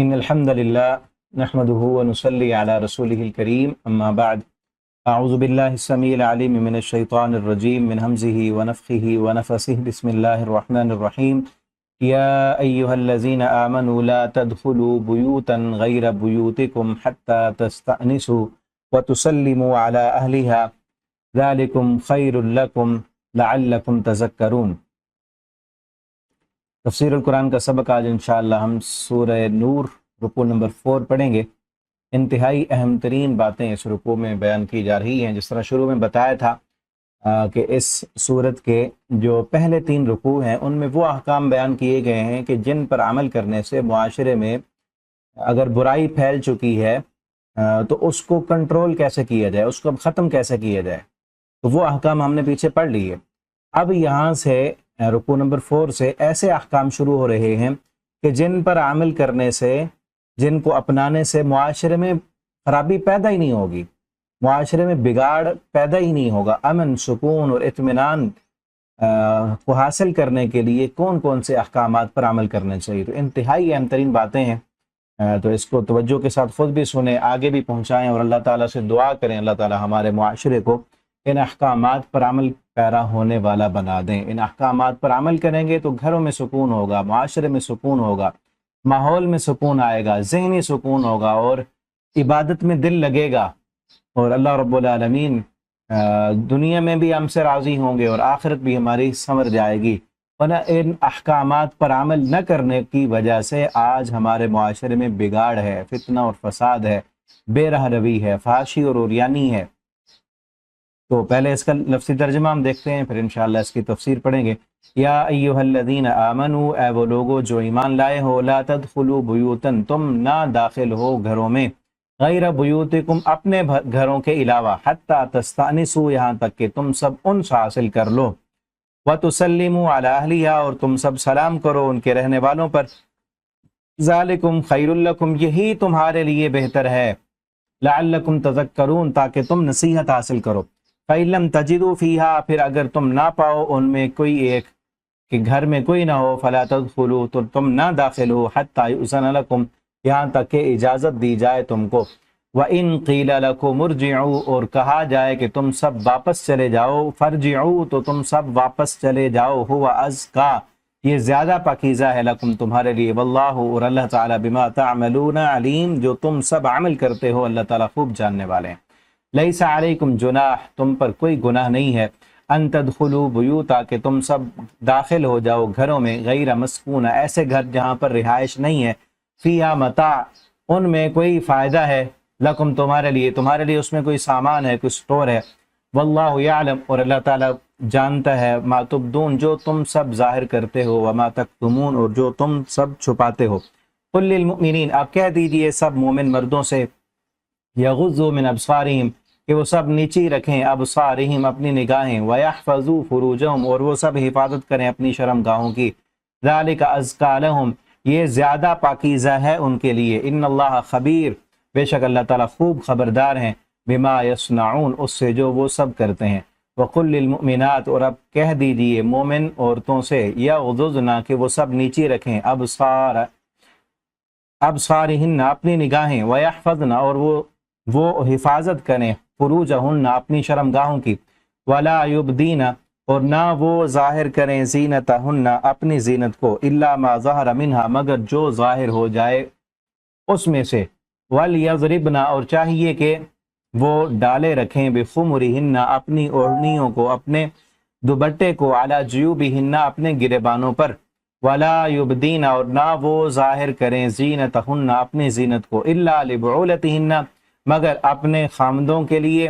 إن الحمد لله نحمده ونصلي على رسوله الكريم أما بعد أعوذ بالله السميع العليم من الشيطان الرجيم من همزه ونفخه ونفسه بسم الله الرحمن الرحيم يا أيها الذين آمنوا لا تدخلوا بيوتا غير بيوتكم حتى تستأنسوا وتسلموا على أهلها ذلكم خير لكم لعلكم تذكرون۔ تفسیر القرآن کا سبق آج انشاءاللہ ہم سورہ نور رکوع نمبر 4 پڑھیں گے۔ انتہائی اہم ترین باتیں اس رکوع میں بیان کی جا رہی ہیں۔ جس طرح شروع میں بتایا تھا کہ اس سورت کے جو پہلے 3 رکوع ہیں ان میں وہ احکام بیان کیے گئے ہیں کہ جن پر عمل کرنے سے معاشرے میں اگر برائی پھیل چکی ہے تو اس کو کنٹرول کیسے کیا جائے، اس کو ختم کیسے کیا جائے، تو وہ احکام ہم نے پیچھے پڑھ لیے۔ اب یہاں سے رکوع نمبر 4 سے ایسے احکام شروع ہو رہے ہیں کہ جن پر عمل کرنے سے، جن کو اپنانے سے معاشرے میں خرابی پیدا ہی نہیں ہوگی، معاشرے میں بگاڑ پیدا ہی نہیں ہوگا۔ امن، سکون اور اطمینان کو حاصل کرنے کے لیے کون کون سے احکامات پر عمل کرنے چاہیے، تو انتہائی اہم ترین باتیں ہیں۔ تو اس کو توجہ کے ساتھ خود بھی سنیں، آگے بھی پہنچائیں اور اللہ تعالیٰ سے دعا کریں اللہ تعالیٰ ہمارے معاشرے کو ان احکامات پر عمل پیرا ہونے والا بنا دیں۔ ان احکامات پر عمل کریں گے تو گھروں میں سکون ہوگا، معاشرے میں سکون ہوگا، ماحول میں سکون آئے گا، ذہنی سکون ہوگا اور عبادت میں دل لگے گا، اور اللہ رب العالمین دنیا میں بھی ہم سے راضی ہوں گے اور آخرت بھی ہماری سنور جائے گی۔ ورنہ ان احکامات پر عمل نہ کرنے کی وجہ سے آج ہمارے معاشرے میں بگاڑ ہے، فتنہ اور فساد ہے، بے رہ روی ہے، فحاشی اور عریانی ہے۔ تو پہلے اس کا لفظی ترجمہ ہم دیکھتے ہیں، پھر انشاءاللہ اس کی تفسیر پڑھیں گے۔ یا ایھا الذین آمنوا، اے وہ لوگو جو ایمان لائے ہو، لا تدخلوا بیوتن، تم نہ داخل ہو گھروں میں، غیر بیوتکم، اپنے گھروں کے علاوہ، حتی تستأنسوا، یہاں تک کہ تم سب انس حاصل کر لو، وتسلموا علی اہلہا، اور تم سب سلام کرو ان کے رہنے والوں پر، ذالکم خیر لکم، یہی تمہارے لیے بہتر ہے، لعلکم تذکرون، تاکہ تم نصیحت حاصل کرو۔ فَإِن لَمْ تَجِدُوا فِيهَا، پھر اگر تم نہ پاؤ ان میں کوئی ایک، کہ گھر میں کوئی نہ ہو، فَلَا تَدْخُلُوا، تو تم نہ داخل ہو، حَتَّى يُؤْذَنَ لَكُمْ، یہاں تک کہ اجازت دی جائے تم کو، وَإِن قِيلَ لَكُمُ ارْجِعُوا، اور کہا جائے کہ تم سب واپس چلے جاؤ، فَارْجِعُوا، تو تم سب واپس چلے جاؤ، هُوَ أَزْكَىٰ، یہ زیادہ پاکیزہ ہے، لکم تمہارے لیے، واللہ، اور اللہ تعالیٰ، بما تعملون علیم، جو تم سب عمل کرتے ہو اللہ تعالیٰ خوب جاننے والے ہیں۔ لیس علیکم جناح، تم پر کوئی گناہ نہیں ہے، ان تدخلوا بیوتا، کہ تم سب داخل ہو جاؤ گھروں میں، غیر مسکونہ، ایسے گھر جہاں پر رہائش نہیں ہے، فیہا متاع، ان میں کوئی فائدہ ہے، لکم تمہارے لیے اس میں کوئی سامان ہے، کوئی سٹور ہے، واللہ یعلم، اور اللہ تعالیٰ جانتا ہے، ما تبدون، جو تم سب ظاہر کرتے ہو، وما تکتمون، اور جو تم سب چھپاتے ہو۔ قل للمؤمنین، آپ کہہ دیجئے سب مومن مردوں سے، یغضوا من ابصارہم، کہ وہ سب نیچی رکھیں، ابصارہم، اپنی نگاہیں، ویحفظوا فروجہم، اور وہ سب حفاظت کریں اپنی شرم گاہوں کی، ذالک ازکیٰ لہم، یہ زیادہ پاکیزہ ہے ان کے لیے، ان اللہ خبیر، بے شک اللہ تعالیٰ خوب خبردار ہیں، بما یصنعون، اس سے جو وہ سب کرتے ہیں۔ وقل للمؤمنات، اور اب کہہ دیجئے مومن عورتوں سے، یغضضن، کہ وہ سب نیچی رکھیں، ابصارہن، اپنی نگاہیں، ویحفظن، اور وہ حفاظت کریں، فروجہن، اپنی شرمگاہوں کی، ولا یبدین، اور نہ وہ ظاہر کریں، زینتہن، اپنی زینت کو، الا ما ظہر منہا، مگر جو ظاہر ہو جائے اس میں سے، ولیضربن، اور چاہیے کہ وہ ڈالے رکھیں، بخمرہن، اپنی اوڑھنیوں کو، اپنے دوپٹے کو، علی جیوبہن، اپنے گریبانوں پر، ولا یبدین، اور نہ وہ ظاہر کریں، زینتہن، اپنی زینت کو، الا لبعولتہن، مگر اپنے خامدوں کے لیے،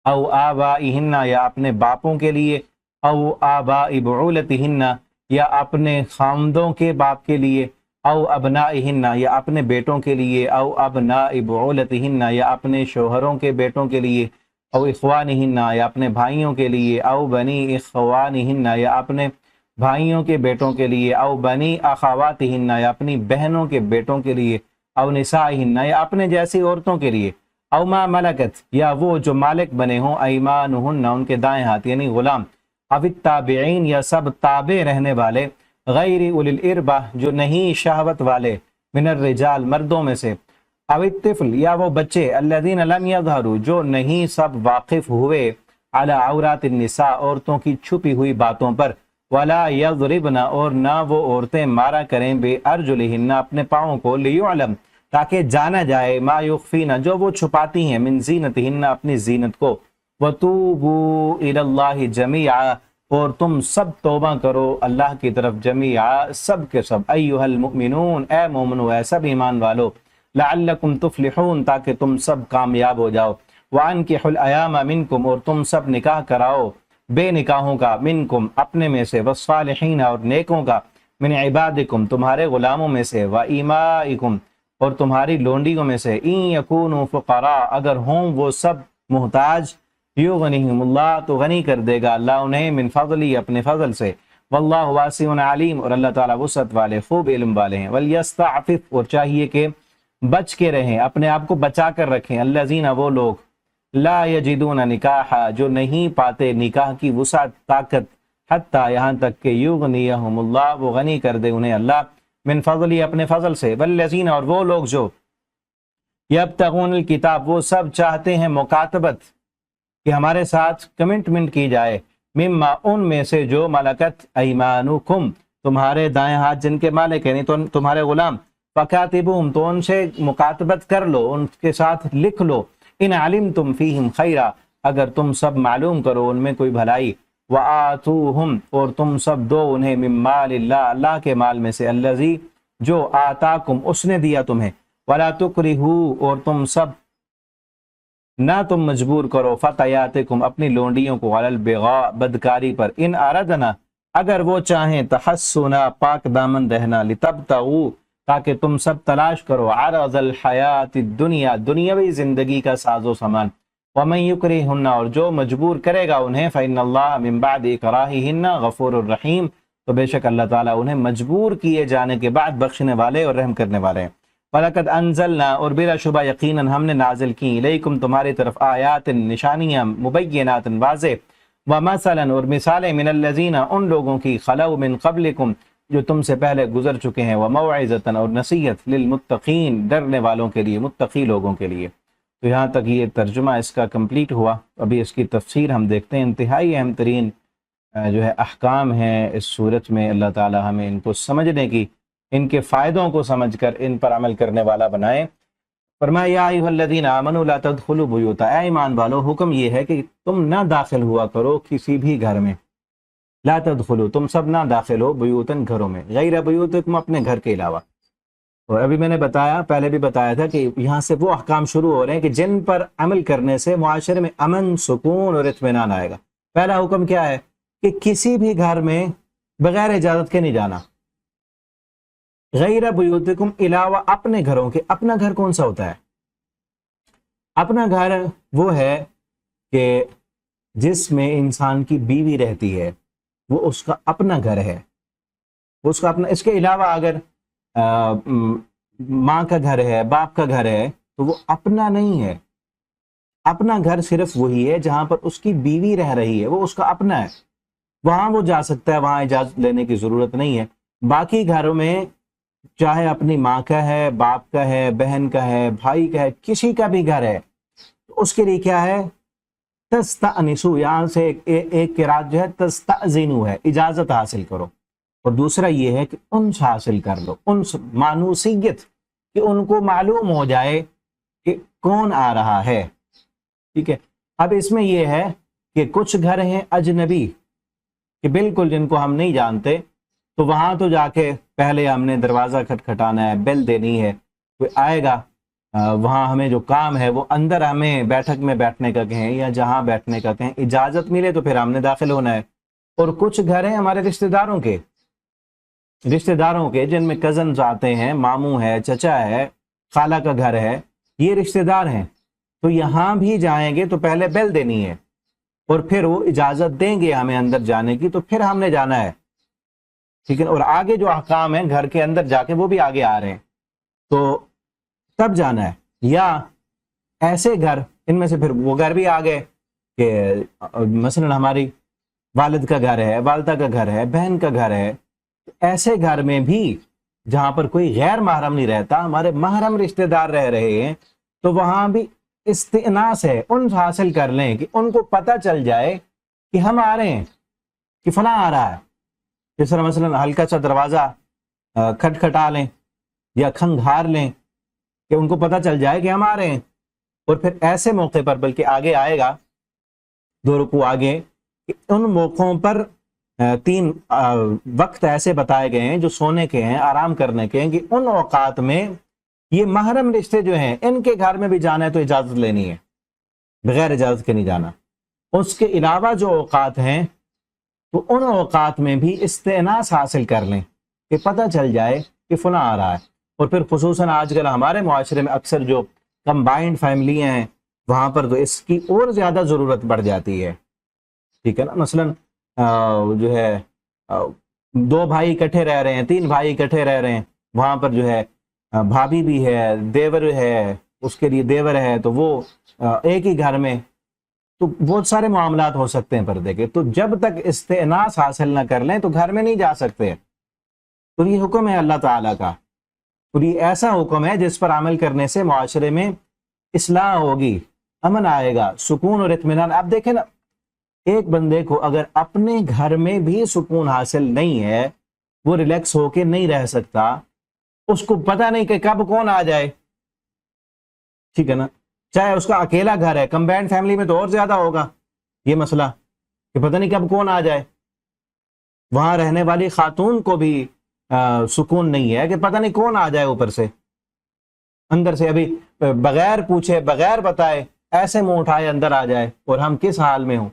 او آبائہن، یا اپنے باپوں کے لیے، او آبائی بعولتہن، یا اپنے خامدوں کے باپ کے لیے، او ابنائہن، یا اپنے بیٹوں کے لیے، او ابناء بعولتہن، یا اپنے شوہروں کے بیٹوں کے لیے، او اخوانہن، یا اپنے بھائیوں کے لیے، او بنی اخوانہن، یا اپنے بھائیوں کے بیٹوں کے لیے، او بنی اخواتہن، یا اپنی بہنوں کے بیٹوں کے لیے، او نسائہن، یا اپنے جیسی عورتوں کے لیے، او ما ملکت، یا وہ جو مالک بنے ہوں، ایمانہن، ان کے دائیں ہاتھ یعنی غلام، او التابعین، یا سب تابع رہنے والے، غیر اولی الاربہ، جو نہیں شہوت والے، من الرجال مردوں میں سے، او الطفل یا وہ بچے، الذین لم یظہروا جو نہیں سب واقف ہوئے، علی عورات النساء عورتوں کی چھپی ہوئی باتوں پر، ولا یضربن اور نہ وہ عورتیں مارا کریں بے ارجلہن اپنے پاؤں کو، لیعلم تاکہ جانا جائے، ما یخفین جو وہ چھپاتی ہیں، من زینتہن اپنی زینت کو، وتوبوا الی اللہ جمیعا اور تم سب توبہ کرو اللہ کی طرف، جمیعا سب کے سب، ایھا المؤمنون اے مومنو اے سب ایمان والو، لعلکم تفلحون تاکہ تم سب کامیاب ہو جاؤ، وانکحوا الایام منکم اور تم سب نکاح کراؤ بے نکاحوں کا، منکم اپنے میں سے، والصالحین اور نیکوں کا، من عبادکم تمہارے غلاموں میں سے، وامائکم اور تمہاری لونڈیوں میں سے، ان یکونوا فقراء اگر ہوں وہ سب محتاج، یغنیہم اللہ تو غنی کر دے گا اللہ انہیں، من فضلی اپنے فضل سے، واللہ واسع علیم اور اللہ تعالیٰ وسعت والے خوب علم والے ہیں، ولیستعفف اور چاہیے کہ بچ کے رہیں، اپنے آپ کو بچا کر رکھیں، الذین وہ لوگ، لا یجدون نکاحا جو نہیں پاتے نکاح کی وسعت طاقت، حتی یہاں تک کہ یغنیہم اللہ وہ غنی کر دے انہیں اللہ، من فضلی اپنے فضل سے، والذین اور وہ لوگ جو یبتغون الکتاب وہ سب چاہتے ہیں مکاتبت کہ ہمارے ساتھ کمٹمنٹ کی جائے، مما ان میں سے جو ملکت ایمانکم تمہارے دائیں ہاتھ جن کے مالک یعنی تمہارے غلام، فکاتبوہم تو ان سے مکاتبت کر لو، ان کے ساتھ لکھ لو، ان علمتم فیہم خیرا اگر تم سب معلوم کرو ان میں کوئی بھلائی، وآتوہم اور تم سب دو انہیں من مال اللہ اللہ کے مال میں سے، الذی جو آتاکم اس نے دیا تمہیں، ولا تکرہوا اور تم سب نہ تم مجبور کرو، فتیاتکم اپنی لونڈیوں کو، علی البغاء بدکاری پر، ان اردنا اگر وہ چاہیں، تحسنا پاک دامن رہنا، لتبتغوا تاکہ تم سب تلاش کرو، عرض الحیات الدنیا دنیاوی زندگی کا ساز و سامان، ومن یکرہن اور جو مجبور کرے گا انہیں، فإن اللہ من بعد اکراہہن غفور الرحیم تو بے شک اللہ تعالیٰ انہیں مجبور کیے جانے کے بعد بخشنے والے اور رحم کرنے والے ہیں، وَلَقَدْ أَنزَلْنَا اور بلا شبہ یقیناً ہم نے نازل کی، الیکم تمہاری طرف، آیات نشانیاں، مبینات واضح، وَمَثَلًا اور مثالیں، من الذین ان لوگوں کی، خلو من قبلکم جو تم سے پہلے گزر چکے ہیں، وموعظۃ اور نصیحت، للمتقین ڈرنے والوں کے لیے، متقی لوگوں کے لیے۔ تو یہاں تک یہ ترجمہ اس کا کمپلیٹ ہوا، ابھی اس کی تفسیر ہم دیکھتے ہیں۔ انتہائی اہم ترین جو ہے احکام ہیں اس صورت میں، اللہ تعالی ہمیں ان کو سمجھنے کی، ان کے فائدوں کو سمجھ کر ان پر عمل کرنے والا بنائے۔ فرمایا یا ایھا الذین آمنوا لا تدخلوا بیوتا، اے ایمان والو حکم یہ ہے کہ تم نہ داخل ہوا کرو کسی بھی گھر میں، لا تدخلوا تم سب نہ داخل ہو، بیوتن گھروں میں، غیر بیوتکم اپنے گھر کے علاوہ۔ اور ابھی میں نے بتایا، پہلے بھی بتایا تھا کہ یہاں سے وہ احکام شروع ہو رہے ہیں کہ جن پر عمل کرنے سے معاشرے میں امن، سکون اور اطمینان آئے گا۔ پہلا حکم کیا ہے کہ کسی بھی گھر میں بغیر اجازت کے نہیں جانا، غیر بیوتکم علاوہ اپنے گھروں کے۔ اپنا گھر کون سا ہوتا ہے؟ اپنا گھر وہ ہے کہ جس میں انسان کی بیوی رہتی ہے، وہ اس کا اپنا گھر ہے، وہ اس کا اپنا۔ اس کے علاوہ اگر ماں کا گھر ہے، باپ کا گھر ہے، تو وہ اپنا نہیں ہے۔ اپنا گھر صرف وہی ہے جہاں پر اس کی بیوی رہ رہی ہے، وہ اس کا اپنا ہے، وہاں وہ جا سکتا ہے، وہاں اجازت لینے کی ضرورت نہیں ہے۔ باقی گھروں میں چاہے اپنی ماں کا ہے، باپ کا ہے، بہن کا ہے، بھائی کا ہے، کسی کا بھی گھر ہے، تو اس کے لیے کیا ہے؟ تستأنسو، یہاں سے ایک قرات جو ہے تستأذنو ہے، اجازت حاصل کرو، اور دوسرا یہ ہے کہ انس حاصل کر لو، انس مانوسیت، کہ ان کو معلوم ہو جائے کہ کون آ رہا ہے، ٹھیک ہے۔ اب اس میں یہ ہے کہ کچھ گھر ہیں اجنبی کہ بالکل جن کو ہم نہیں جانتے، تو وہاں تو جا کے پہلے ہم نے دروازہ کھٹکھٹانا ہے، بیل دینی ہے، کوئی آئے گا، وہاں ہمیں جو کام ہے وہ اندر ہمیں بیٹھک میں بیٹھنے کا کہیں یا جہاں بیٹھنے کا کہیں، اجازت ملے تو پھر ہم نے داخل ہونا ہے۔ اور کچھ گھر ہیں ہمارے رشتہ داروں کے جن میں کزنز آتے ہیں، ماموں ہے، چچا ہے، خالہ کا گھر ہے، یہ رشتہ دار ہیں، تو یہاں بھی جائیں گے تو پہلے بیل دینی ہے، اور پھر وہ اجازت دیں گے ہمیں اندر جانے کی، تو پھر ہم نے جانا ہے، ٹھیک ہے۔ اور آگے جو احکام ہیں گھر کے اندر جا کے وہ بھی آگے آ رہے ہیں، تو تب جانا ہے۔ یا ایسے گھر، ان میں سے پھر وہ گھر بھی آ گئے کہ مثلا ہماری والد کا گھر ہے، والدہ کا گھر ہے، بہن کا گھر ہے، ایسے گھر میں بھی جہاں پر کوئی غیر محرم نہیں رہتا، ہمارے محرم رشتہ دار رہ رہے ہیں، تو وہاں بھی استئناس ہے، انس حاصل کر لیں کہ ان کو پتہ چل جائے کہ ہم آ رہے ہیں، کہ فلاں آ رہا ہے. جس طرح مثلا ہلکا سا دروازہ کھٹکھٹا لیں یا کھنگھار لیں کہ ان کو پتہ چل جائے کہ ہم آ رہے ہیں. اور پھر ایسے موقع پر، بلکہ آگے آئے گا 2 رکوع آگے، کہ ان موقعوں پر 3 وقت ایسے بتائے گئے ہیں جو سونے کے ہیں، آرام کرنے کے ہیں، کہ ان اوقات میں یہ محرم رشتے جو ہیں ان کے گھر میں بھی جانا ہے تو اجازت لینی ہے، بغیر اجازت کے نہیں جانا. اس کے علاوہ جو اوقات ہیں تو ان اوقات میں بھی استئناس حاصل کر لیں کہ پتہ چل جائے کہ فلاں آ رہا ہے. اور پھر خصوصاً آج کل ہمارے معاشرے میں اکثر جو کمبائنڈ فیملیاں ہیں وہاں پر تو اس کی اور زیادہ ضرورت بڑھ جاتی ہے. ٹھیک ہے نا، مثلاً جو ہے 2 بھائی اکٹھے رہ رہے ہیں، 3 بھائی اکٹھے رہ رہے ہیں، وہاں پر جو ہے بھابھی بھی ہے، دیور ہے، اس کے لیے دیور ہے، تو وہ ایک ہی گھر میں، تو بہت سارے معاملات ہو سکتے ہیں پردے کے. تو جب تک استئناس حاصل نہ کر لیں تو گھر میں نہیں جا سکتے. تو یہ حکم ہے اللہ تعالیٰ کا، اور یہ ایسا حکم ہے جس پر عمل کرنے سے معاشرے میں اصلاح ہوگی، امن آئے گا، سکون اور اطمینان. آپ دیکھیں نا، ایک بندے کو اگر اپنے گھر میں بھی سکون حاصل نہیں ہے، وہ ریلیکس ہو کے نہیں رہ سکتا، اس کو پتہ نہیں کہ کب کون آ جائے. ٹھیک ہے نا، چاہے اس کا اکیلا گھر ہے، کمبائنڈ فیملی میں تو اور زیادہ ہوگا یہ مسئلہ کہ پتہ نہیں کب کون آ جائے. وہاں رہنے والی خاتون کو بھی سکون نہیں ہے کہ پتہ نہیں کون آ جائے اوپر سے، اندر سے ابھی بغیر پوچھے بغیر بتائے ایسے منہ اٹھائے اندر آ جائے، اور ہم کس حال میں ہوں.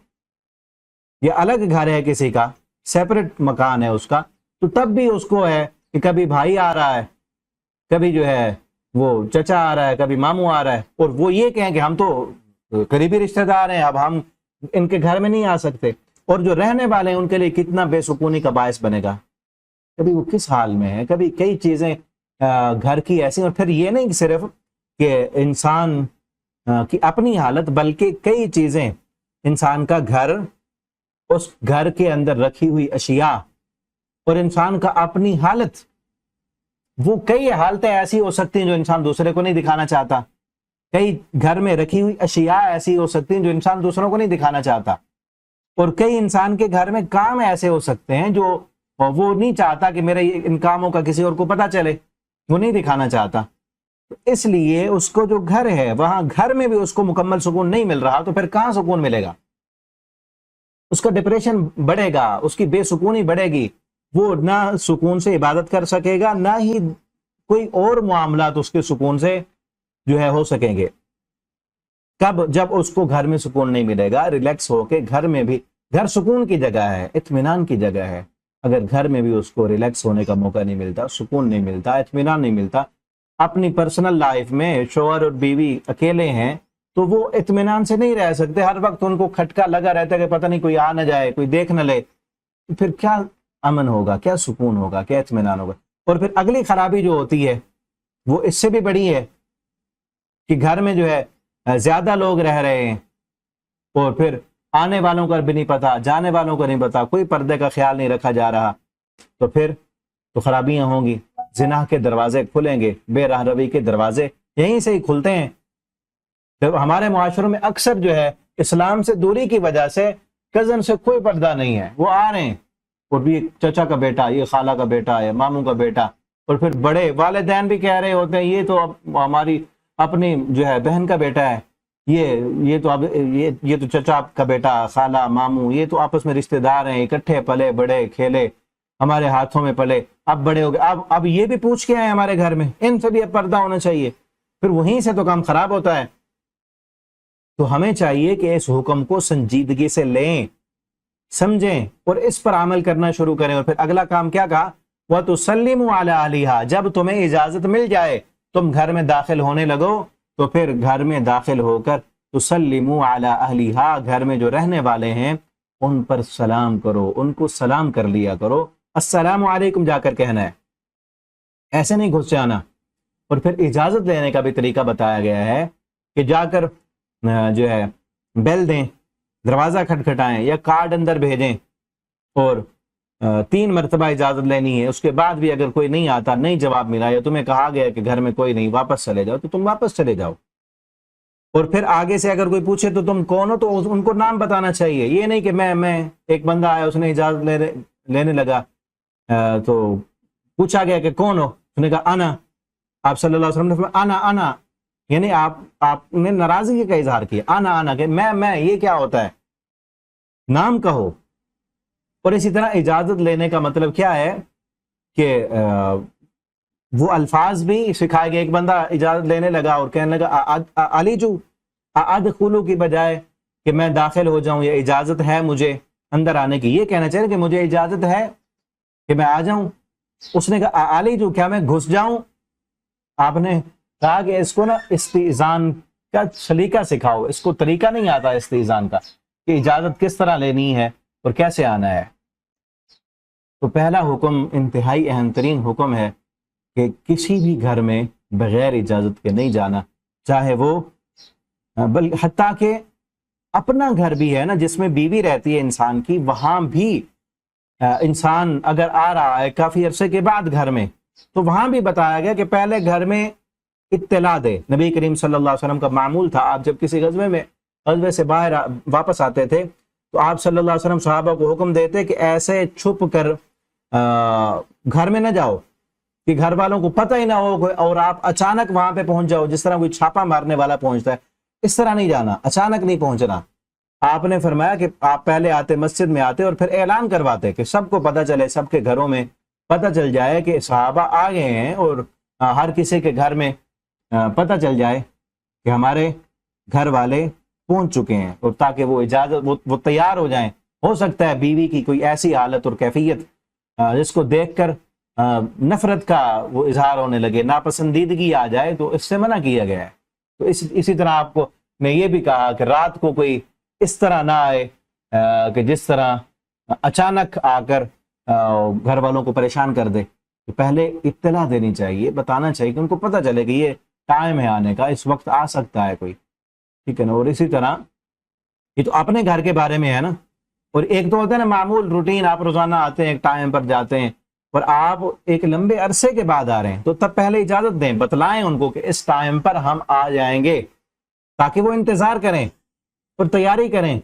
یہ الگ گھر ہے کسی کا، سیپریٹ مکان ہے اس کا، تو تب بھی اس کو ہے کہ کبھی بھائی آ رہا ہے، کبھی جو ہے وہ چچا آ رہا ہے، کبھی ماموں آ رہا ہے، اور وہ یہ کہیں کہ ہم تو قریبی رشتہ دار ہیں، اب ہم ان کے گھر میں نہیں آ سکتے. اور جو رہنے والے ہیں ان کے لیے کتنا بے سکونی کا باعث بنے گا. کبھی وہ کس حال میں ہے، کبھی کئی چیزیں گھر کی ایسی. اور پھر یہ نہیں کہ صرف کہ انسان کی اپنی حالت، بلکہ کئی چیزیں، انسان کا گھر، اس گھر کے اندر رکھی ہوئی اشیاء، اور انسان کا اپنی حالت، وہ کئی حالتیں ایسی ہو سکتی ہیں جو انسان دوسرے کو نہیں دکھانا چاہتا. کئی گھر میں رکھی ہوئی اشیاء ایسی ہو سکتی ہیں جو انسان دوسروں کو نہیں دکھانا چاہتا. اور کئی انسان کے گھر میں کام ایسے ہو سکتے ہیں جو وہ نہیں چاہتا کہ میرے ان کاموں کا کسی اور کو پتہ چلے، وہ نہیں دکھانا چاہتا. اس لیے اس کو جو گھر ہے، وہاں گھر میں بھی اس کو مکمل سکون نہیں مل رہا، تو پھر کہاں سکون ملے گا؟ اس کا ڈپریشن بڑھے گا، اس کی بے سکونی بڑھے گی، وہ نہ سکون سے عبادت کر سکے گا، نہ ہی کوئی اور معاملات اس کے سکون سے جو ہے ہو سکیں گے. کب؟ جب اس کو گھر میں سکون نہیں ملے گا. ریلیکس ہو کے گھر میں بھی، گھر سکون کی جگہ ہے، اطمینان کی جگہ ہے، اگر گھر میں بھی اس کو ریلیکس ہونے کا موقع نہیں ملتا، سکون نہیں ملتا، اطمینان نہیں ملتا، اپنی پرسنل لائف میں شوہر اور بیوی اکیلے ہیں تو وہ اطمینان سے نہیں رہ سکتے، ہر وقت ان کو کھٹکا لگا رہتا ہے کہ پتہ نہیں کوئی آ نہ جائے، کوئی دیکھ نہ لے. پھر کیا امن ہوگا، کیا سکون ہوگا، کیا اطمینان ہوگا؟ اور پھر اگلی خرابی جو ہوتی ہے وہ اس سے بھی بڑی ہے کہ گھر میں جو ہے زیادہ لوگ رہ رہے ہیں، اور پھر آنے والوں کا بھی نہیں پتا، جانے والوں کو نہیں پتا، کوئی پردے کا خیال نہیں رکھا جا رہا، تو پھر تو خرابیاں ہوں گی. زنا کے دروازے کھلیں گے، بے راہ روی کے دروازے یہیں سے ہی کھلتے ہیں. ہمارے معاشروں میں اکثر جو ہے اسلام سے دوری کی وجہ سے کزن سے کوئی پردہ نہیں ہے، وہ آ رہے ہیں، اور بھی چچا کا بیٹا، یہ خالہ کا بیٹا ہے، ماموں کا بیٹا، اور پھر بڑے والدین بھی کہہ رہے ہوتے ہیں یہ تو ہماری اپنی جو ہے بہن کا بیٹا ہے، یہ تو اب یہ تو چچا کا بیٹا، خالہ، ماموں، یہ تو آپس میں رشتہ دار ہیں، اکٹھے پلے بڑے کھیلے، ہمارے ہاتھوں میں پلے، اب بڑے ہو گئے، اب یہ بھی پوچھ کے آئے ہمارے گھر میں، ان سے بھی اب پردہ ہونا چاہیے. پھر وہیں سے تو کام خراب ہوتا ہے. تو ہمیں چاہیے کہ اس حکم کو سنجیدگی سے لیں، سمجھیں، اور اس پر عمل کرنا شروع کریں. اور پھر اگلا کام کیا کہا؟ وَتُسَلِّمُوا عَلَىٰ أَهْلِهَا، جب تمہیں اجازت مل جائے، تم گھر میں داخل ہونے لگو، تو پھر گھر میں داخل ہو کر تُسَلِّمُوا عَلَىٰ أَهْلِهَا، گھر میں جو رہنے والے ہیں ان پر سلام کرو، ان کو سلام کر لیا کرو. السلام علیکم جا کر کہنا ہے، ایسے نہیں گھس جانا. اور پھر اجازت لینے کا بھی طریقہ بتایا گیا ہے کہ جا کر جو ہے بیل دیں، دروازہ کھٹکھٹائیں، یا کارڈ اندر بھیجیں، اور 3 مرتبہ اجازت لینی ہے، اس کے بعد بھی اگر کوئی نہیں آتا، نہیں جواب ملا، یا تمہیں کہا گیا کہ گھر میں کوئی نہیں، واپس چلے جاؤ، تو تم واپس چلے جاؤ۔ اور پھر آگے سے اگر کوئی پوچھے تو تم کون ہو، تو ان کو نام بتانا چاہیے، یہ نہیں کہ میں ایک بندہ آیا، اس نے اجازت لینے لگا، تو پوچھا گیا کہ کون ہو، اس نے کہا انا، آپ صلی اللہ علیہ وسلم نے فرمایا انا، یعنی آپ نے ناراضگی کا اظہار کیا، انا کہ میں، یہ کیا ہوتا ہے، نام کہو۔ اور اسی طرح اجازت لینے کا مطلب کیا ہے کہ وہ الفاظ بھی سکھائے گئے۔ ایک بندہ اجازت لینے لگا اور کہنے لگا علی جو ادخلو کی بجائے کہ میں داخل ہو جاؤں، یا اجازت ہے مجھے اندر آنے کی، یہ کہنا چاہیے کہ مجھے اجازت ہے کہ میں آ جاؤں۔ اس نے کہا علی جو، کیا میں گھس جاؤں؟ آپ نے کہا کہ اس کو نا استئذان کا سلیقہ سکھاؤ، اس کو طریقہ نہیں آتا استئذان کا، کہ اجازت کس طرح لینی ہے اور کیسے آنا ہے۔ تو پہلا حکم انتہائی اہم ترین حکم ہے کہ کسی بھی گھر میں بغیر اجازت کے نہیں جانا، چاہے وہ حتیٰ کہ اپنا گھر بھی ہے نا، جس میں بیوی رہتی ہے انسان کی، وہاں بھی انسان اگر آ رہا ہے کافی عرصے کے بعد گھر میں، تو وہاں بھی بتایا گیا کہ پہلے گھر میں اطلاع دے۔ نبی کریم صلی اللہ علیہ وسلم کا معمول تھا، آپ جب کسی غزوے سے باہر واپس آتے تھے تو آپ صلی اللہ علیہ وسلم صحابہ کو حکم دیتے کہ ایسے چھپ کر گھر میں نہ جاؤ کہ گھر والوں کو پتہ ہی نہ ہو، اور آپ اچانک وہاں پہ پہنچ جاؤ، جس طرح کوئی چھاپا مارنے والا پہنچتا ہے، اس طرح نہیں جانا، اچانک نہیں پہنچنا۔ آپ نے فرمایا کہ آپ پہلے آتے، مسجد میں آتے اور پھر اعلان کرواتے کہ سب کو پتہ چلے، سب کے گھروں میں پتہ چل جائے کہ صحابہ آ گئے ہیں، اور ہر کسی کے گھر میں پتہ چل جائے کہ ہمارے گھر والے پہنچ چکے ہیں، اور تاکہ وہ اجازت وہ تیار ہو جائیں۔ ہو سکتا ہے بیوی کی کوئی ایسی حالت اور کیفیت جس کو دیکھ کر نفرت کا وہ اظہار ہونے لگے، ناپسندیدگی آ جائے، تو اس سے منع کیا گیا ہے۔ تو اسی طرح آپ کو نے یہ بھی کہا کہ رات کو کوئی اس طرح نہ آئے کہ جس طرح اچانک آ کر گھر والوں کو پریشان کر دے۔ تو پہلے اطلاع دینی چاہیے، بتانا چاہیے کہ ان کو پتہ چلے کہ یہ ٹائم ہے آنے کا، اس وقت آ سکتا ہے کوئی، ٹھیک ہے نا۔ اور اسی طرح یہ تو اپنے گھر کے بارے میں ہے نا، اور ایک تو ہوتا ہے نا معمول روٹین، آپ روزانہ آتے ہیں، ایک ٹائم پر جاتے ہیں، اور آپ ایک لمبے عرصے کے بعد آ رہے ہیں، تو تب پہلے اجازت دیں، بتلائیں ان کو کہ اس ٹائم پر ہم آ جائیں گے، تاکہ وہ انتظار کریں اور تیاری کریں،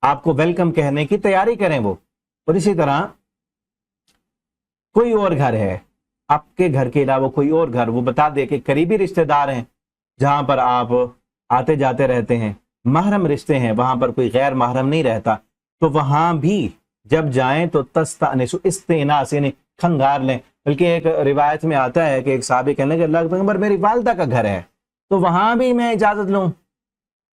آپ کو ویلکم کہنے کی تیاری کریں وہ۔ اور اسی طرح کوئی اور گھر ہے، آپ کے گھر کے علاوہ کوئی اور گھر، وہ بتا دے کہ قریبی رشتہ دار ہیں جہاں پر آپ آتے جاتے رہتے ہیں، محرم رشتے ہیں، وہاں پر کوئی غیر محرم نہیں رہتا، تو وہاں بھی جب جائیں تو تستأنسوا، استئناس یعنی کھنگار لیں۔ بلکہ ایک روایت میں آتا ہے کہ ایک صحابی کہنے لگے اللہ کے پیغمبر میری والدہ کا گھر ہے، تو وہاں بھی میں اجازت لوں؟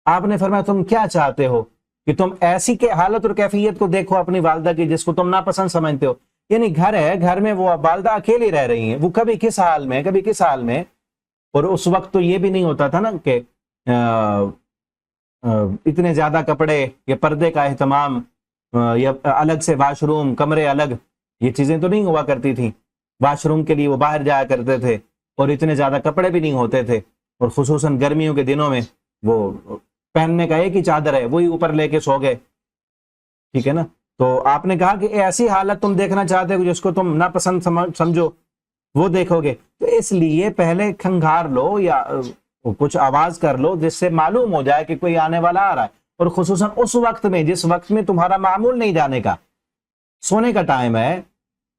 آپ نے فرمایا تم کیا چاہتے ہو کہ تم ایسی کے حالت اور کیفیت کو دیکھو اپنی والدہ کی جس کو تم ناپسند سمجھتے ہو؟ یعنی گھر ہے، گھر میں وہ والدہ اکیلی رہ رہی ہیں، وہ کبھی کس حال میں، کبھی کس حال میں۔ اور اس وقت تو یہ بھی نہیں ہوتا تھا نا کہ اتنے زیادہ کپڑے یا پردے کا اہتمام یا الگ سے واش روم، کمرے الگ، یہ چیزیں تو نہیں ہوا کرتی تھیں۔ واش روم کے لیے وہ باہر جایا کرتے تھے، اور اتنے زیادہ کپڑے بھی نہیں ہوتے تھے، اور خصوصاً گرمیوں کے دنوں میں وہ پہننے کا ایک ہی چادر ہے، وہی اوپر لے کے سو گئے، ٹھیک ہے نا۔ تو آپ نے کہا کہ ایسی حالت تم دیکھنا چاہتے ہو جس کو تم ناپسند سمجھو، وہ دیکھو گے، تو اس لیے پہلے کھنگار لو یا کچھ آواز کر لو جس سے معلوم ہو جائے کہ کوئی آنے والا آ رہا ہے۔ اور خصوصاً اس وقت میں جس وقت میں تمہارا معمول نہیں جانے کا، سونے کا ٹائم ہے،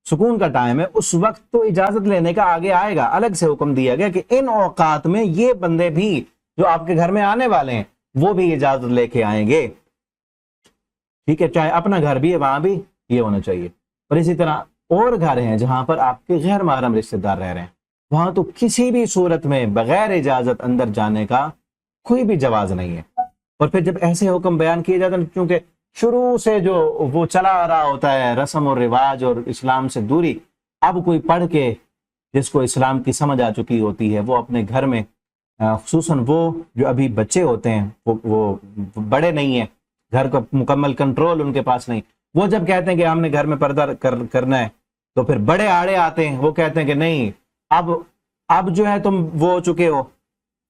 سکون کا ٹائم ہے، اس وقت تو اجازت لینے کا آگے آئے گا۔ الگ سے حکم دیا گیا کہ ان اوقات میں یہ بندے بھی جو آپ کے گھر میں آنے والے ہیں وہ بھی اجازت لے کے آئیں گے، ٹھیک ہے، چاہے اپنا گھر بھی ہے وہاں بھی یہ ہونا چاہیے۔ اور اسی طرح اور گھر ہیں جہاں پر آپ کے غیر محرم رشتہ دار رہ رہے ہیں، وہاں تو کسی بھی صورت میں بغیر اجازت اندر جانے کا کوئی بھی جواز نہیں ہے۔ اور پھر جب ایسے حکم بیان کیے جاتے ہیں، کیونکہ شروع سے جو وہ چلا آ رہا ہوتا ہے رسم اور رواج اور اسلام سے دوری، اب کوئی پڑھ کے جس کو اسلام کی سمجھ آ چکی ہوتی ہے، وہ اپنے گھر میں خصوصاً وہ جو ابھی بچے ہوتے ہیں، وہ بڑے نہیں ہیں، گھر کا مکمل کنٹرول ان کے پاس نہیں، وہ جب کہتے ہیں کہ ہم نے گھر میں پردہ کرنا ہے، تو پھر بڑے آڑے آتے ہیں، وہ کہتے ہیں کہ نہیں، اب جو ہے تم وہ ہو چکے ہو،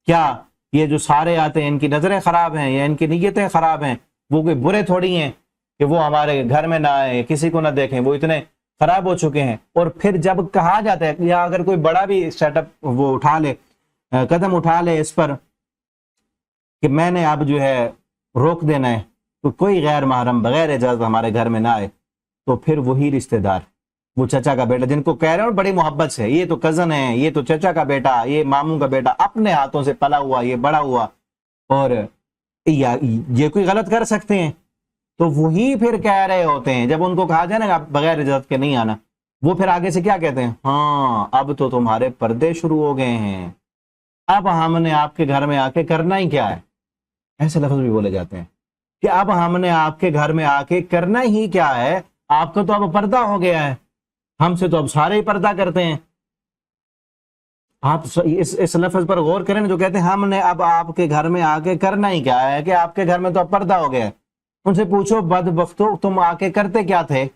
کیا یہ جو سارے آتے ہیں ان کی نظریں خراب ہیں یا ان کی نیتیں خراب ہیں، وہ کوئی برے تھوڑی ہیں، کہ وہ ہمارے گھر میں نہ آئے، کسی کو نہ دیکھیں، وہ اتنے خراب ہو چکے ہیں۔ اور پھر جب کہا جاتا ہے یا اگر کوئی بڑا بھی سیٹ اپ وہ اٹھا لے، قدم اٹھا لے اس پر کہ میں نے اب جو ہے روک دینا ہے تو کوئی غیر محرم بغیر اجازت ہمارے گھر میں نہ آئے، تو پھر وہی رشتہ دار، وہ چچا کا بیٹا جن کو کہہ رہے ہیں بڑی محبت سے، یہ تو کزن ہے، یہ تو چچا کا بیٹا، یہ ماموں کا بیٹا، اپنے ہاتھوں سے پلا ہوا، یہ بڑا ہوا، اور یہ کوئی غلط کر سکتے ہیں، تو وہی پھر کہہ رہے ہوتے ہیں جب ان کو کہا جائے نا بغیر اجازت کے نہیں آنا، وہ پھر آگے سے کیا کہتے ہیں؟ ہاں اب تو تمہارے پردے شروع ہو گئے ہیں، اب ہم نے آپ کے گھر میں آ کے کرنا ہی کیا ہے؟ ایسے لفظ بھی بولے جاتے ہیں کہ اب ہم نے آپ کے گھر میں آ کے کرنا ہی کیا ہے، آپ کا تو اب پردہ ہو گیا ہے، ہم سے تو اب سارے ہی پردہ کرتے ہیں۔ آپ اس لفظ پر غور کریں جو کہتے ہیں ہم نے اب آپ کے گھر میں آ کے کرنا ہی کیا ہے، کہ آپ کے گھر میں تو اب پردہ ہو گیا ہے۔ ان سے پوچھو بدبختو تم آ کے کرتے کیا تھے،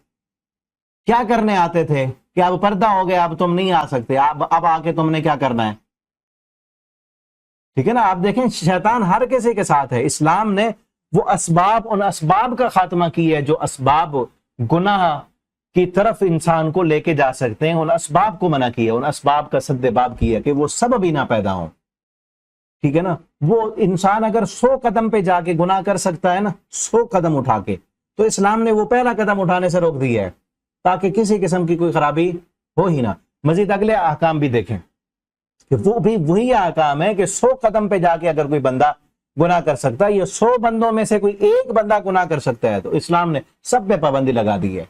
کیا کرنے آتے تھے کہ اب پردہ ہو گیا اب تم نہیں آ سکتے، اب آ کے تم نے کیا کرنا ہے؟ ٹھیک ہے نا، آپ دیکھیں شیطان ہر کسی کے ساتھ ہے۔ اسلام نے وہ اسباب، ان اسباب کا خاتمہ کی ہے جو اسباب گناہ کی طرف انسان کو لے کے جا سکتے ہیں، ان اسباب کو منع کیا، ان اسباب کا سد باب کیا کہ وہ سبب ہی نہ پیدا ہوں۔ ٹھیک ہے نا، وہ انسان اگر 100 قدم پہ جا کے گناہ کر سکتا ہے نا، 100 قدم اٹھا کے، تو اسلام نے وہ پہلا قدم اٹھانے سے روک دیا ہے تاکہ کسی قسم کی کوئی خرابی ہو ہی نہ۔ مزید اگلے احکام بھی دیکھیں کہ وہ بھی وہی احکام ہے کہ 100 قدم پہ جا کے اگر کوئی بندہ گناہ کر سکتا ہے، یہ 100 بندوں میں سے کوئی ایک بندہ گناہ کر سکتا ہے، تو اسلام نے سب پہ پابندی لگا دی ہے۔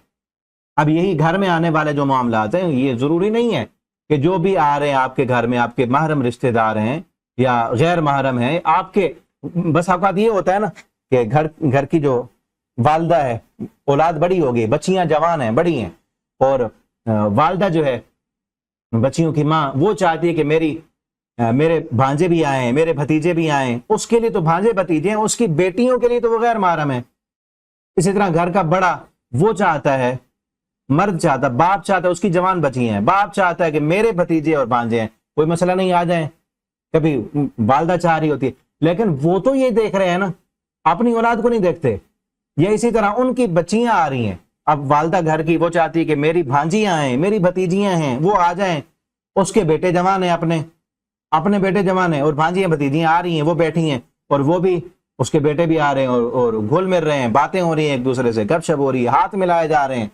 اب یہی گھر میں آنے والے جو معاملات ہیں، یہ ضروری نہیں ہے کہ جو بھی آ رہے ہیں آپ کے گھر میں، آپ کے محرم رشتہ دار ہیں یا غیر محرم ہیں، آپ کے بس اوقات یہ ہوتا ہے نا کہ گھر کی جو والدہ ہے، اولاد بڑی ہوگی، بچیاں جوان ہیں، بڑی ہیں، اور والدہ جو ہے بچیوں کی ماں، وہ چاہتی ہے کہ میرے بھانجے بھی آئیں، میرے بھتیجے بھی آئیں، اس کے لیے تو بھانجے بھتیجے ہیں، اس کی بیٹیوں کے لیے تو وہ غیر محرم ہے۔ اسی طرح گھر کا بڑا وہ چاہتا ہے، مرد چاہتا، باپ چاہتا ہے، اس کی جوان بچی ہیں، باپ چاہتا ہے کہ میرے بھتیجے اور بھانجے ہیں، کوئی مسئلہ نہیں، آ جائیں۔ کبھی والدہ چاہ رہی ہوتی ہے، لیکن وہ تو یہ دیکھ رہے ہیں نا، اپنی اولاد کو نہیں دیکھتے۔ یا اسی طرح ان کی بچیاں آ رہی ہیں، اب والدہ گھر کی وہ چاہتی ہے کہ میری بھانجیاں ہیں، میری بھتیجیاں ہیں، وہ آ جائیں، اس کے بیٹے جوان ہیں، اپنے بیٹے جوان ہیں، اور بھانجیاں بھتیجیاں آ رہی ہیں، وہ بیٹھی ہیں، اور وہ بھی، اس کے بیٹے بھی آ رہے ہیں، اور گھل مل رہے ہیں، باتیں ہو رہی ہیں، ایک دوسرے سے گپ شپ ہو رہی ہے، ہاتھ ملائے جا رہے ہیں۔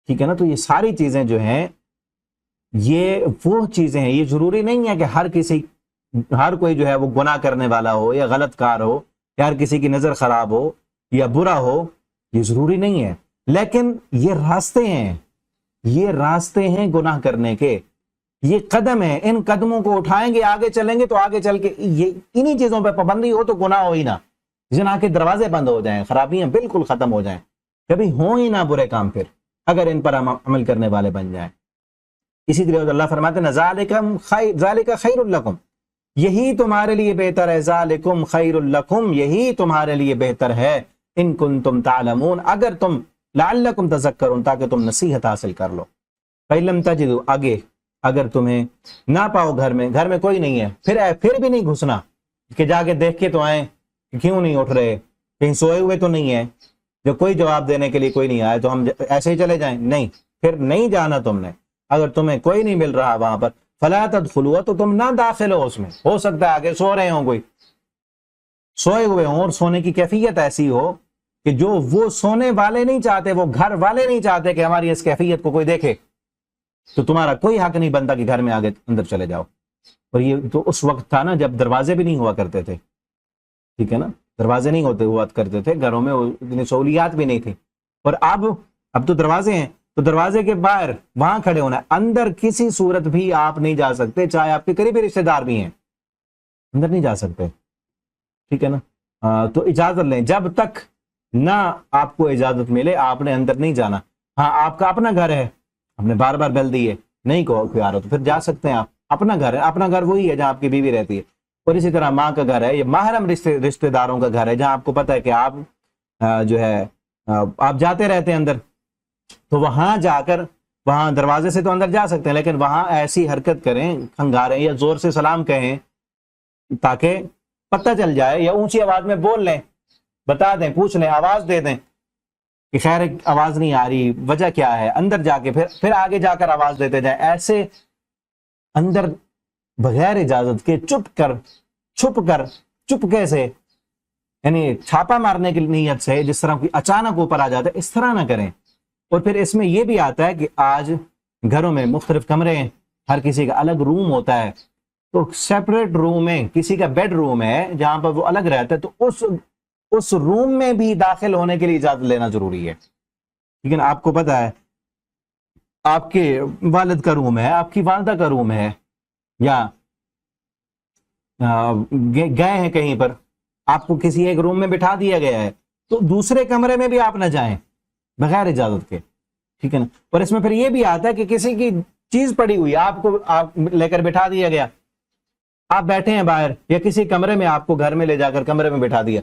ٹھیک ہے نا، تو یہ ساری چیزیں جو ہیں یہ وہ چیزیں ہیں، یہ ضروری نہیں ہے کہ ہر کوئی جو ہے وہ گناہ کرنے والا ہو یا غلط کار ہو یا ہر کسی کی نظر خراب ہو یا برا ہو، یہ ضروری نہیں ہے، لیکن یہ راستے ہیں گناہ کرنے کے، یہ قدم ہیں، ان قدموں کو اٹھائیں گے، آگے چلیں گے تو آگے چل کے یہ انہی چیزوں پہ پابندی ہو تو گناہ ہو ہی نہ، زنا کے دروازے بند ہو جائیں، خرابیاں بالکل ختم ہو جائیں، کبھی ہوں ہی نہ برے کام، پھر اگر ان پر ہم عمل کرنے والے بن جائیں۔ اسی طرح اللہ فرماتے ہیں ذالک خیر لکم، یہی تمہارے لیے بہتر ہے، ذالکم خیر لکم، یہی تمہارے لیے بہتر ہے، ان کنتم تعلمون، اگر تم، لعلکم تذکرون، تاکہ تم نصیحت حاصل کر لو۔ فَإِن لَمْ تَجِدُوا، آگے اگر تمہیں نہ پاؤ گھر میں کوئی نہیں ہے، پھر بھی نہیں گھسنا کہ جا کے دیکھ کے تو آئیں کہ کیوں نہیں اٹھ رہے، کہیں سوئے ہوئے تو نہیں ہے، جو کوئی جواب دینے کے لیے کوئی نہیں آئے تو ہم ایسے ہی چلے جائیں، نہیں، پھر نہیں جانا تم نے۔ اگر تمہیں کوئی نہیں مل رہا وہاں پر، فَلَا تَدْخُلُوا، تو تم نہ داخل ہو اس میں، ہو سکتا ہے آگے سو رہے ہوں، کوئی سوئے ہوئے ہوں، اور سونے کی کیفیت ایسی ہو کہ جو وہ سونے والے نہیں چاہتے، وہ گھر والے نہیں چاہتے کہ ہماری اس کیفیت کو کوئی دیکھے، تو تمہارا کوئی حق نہیں بنتا کہ گھر میں آگے اندر چلے جاؤ۔ اور یہ تو اس وقت تھا نا جب دروازے بھی نہیں ہوا کرتے تھے، ٹھیک ہے نا، دروازے نہیں ہوا کرتے تھے گھروں میں، اتنی سہولیات بھی نہیں تھی، اور اب تو دروازے ہیں، تو دروازے کے باہر وہاں کھڑے ہونا ہے، اندر کسی صورت بھی آپ نہیں جا سکتے، چاہے آپ کے قریبی رشتہ دار بھی ہیں، اندر نہیں جا سکتے، ٹھیک ہے نا۔ تو اجازت لیں، جب تک نہ آپ کو اجازت ملے آپ نے اندر نہیں جانا۔ ہاں آپ کا اپنا گھر ہے، ہم نے بار بار بیل دی ہے، نہیں کو پیار ہو تو پھر جا سکتے ہیں، آپ اپنا گھر ہے، اپنا گھر وہی ہے جہاں آپ کی بیوی رہتی ہے، اور اسی طرح ماں کا گھر ہے، یہ محرم رشتہ داروں کا گھر ہے جہاں آپ کو پتہ ہے کہ آپ جو ہے آپ جاتے رہتے ہیں اندر، تو وہاں جا کر، وہاں دروازے سے تو اندر جا سکتے ہیں، لیکن وہاں ایسی حرکت کریں، کھنگاریں یا زور سے سلام کہیں تاکہ پتہ چل جائے، یا اونچی آواز میں بول لیں بتا دیں، پوچھ لیں، آواز دے دیں کہ خیر آواز نہیں آ رہی، وجہ کیا ہے، اندر جا کے پھر آگے جا کر آواز دیتے جائیں. ایسے اندر بغیر اجازت کے چپکے سے یعنی چھاپا مارنے کی نیت سے جس طرح کوئی اچانک اوپر آ جاتا ہے اس طرح نہ کریں. اور پھر اس میں یہ بھی آتا ہے کہ آج گھروں میں مختلف کمرے ہیں، ہر کسی کا الگ روم ہوتا ہے، تو سیپریٹ روم میں کسی کا بیڈ روم ہے جہاں پر وہ الگ رہتا ہے، تو اس روم میں بھی داخل ہونے کے لیے اجازت لینا ضروری ہے. لیکن آپ کو پتا ہے آپ کے والد کا روم ہے، آپ کی والدہ کا روم ہے، یا گئے ہیں کہیں پر، آپ کو کسی ایک روم میں بٹھا دیا گیا ہے، تو دوسرے کمرے میں بھی آپ نہ جائیں بغیر اجازت کے، ٹھیک ہے نا. اور اس میں پھر یہ بھی آتا ہے کہ کسی کی چیز پڑی ہوئی آپ لے کر بٹھا دیا گیا، آپ بیٹھے ہیں باہر یا کسی کمرے میں، آپ کو گھر میں لے جا کر کمرے میں بٹھا دیا،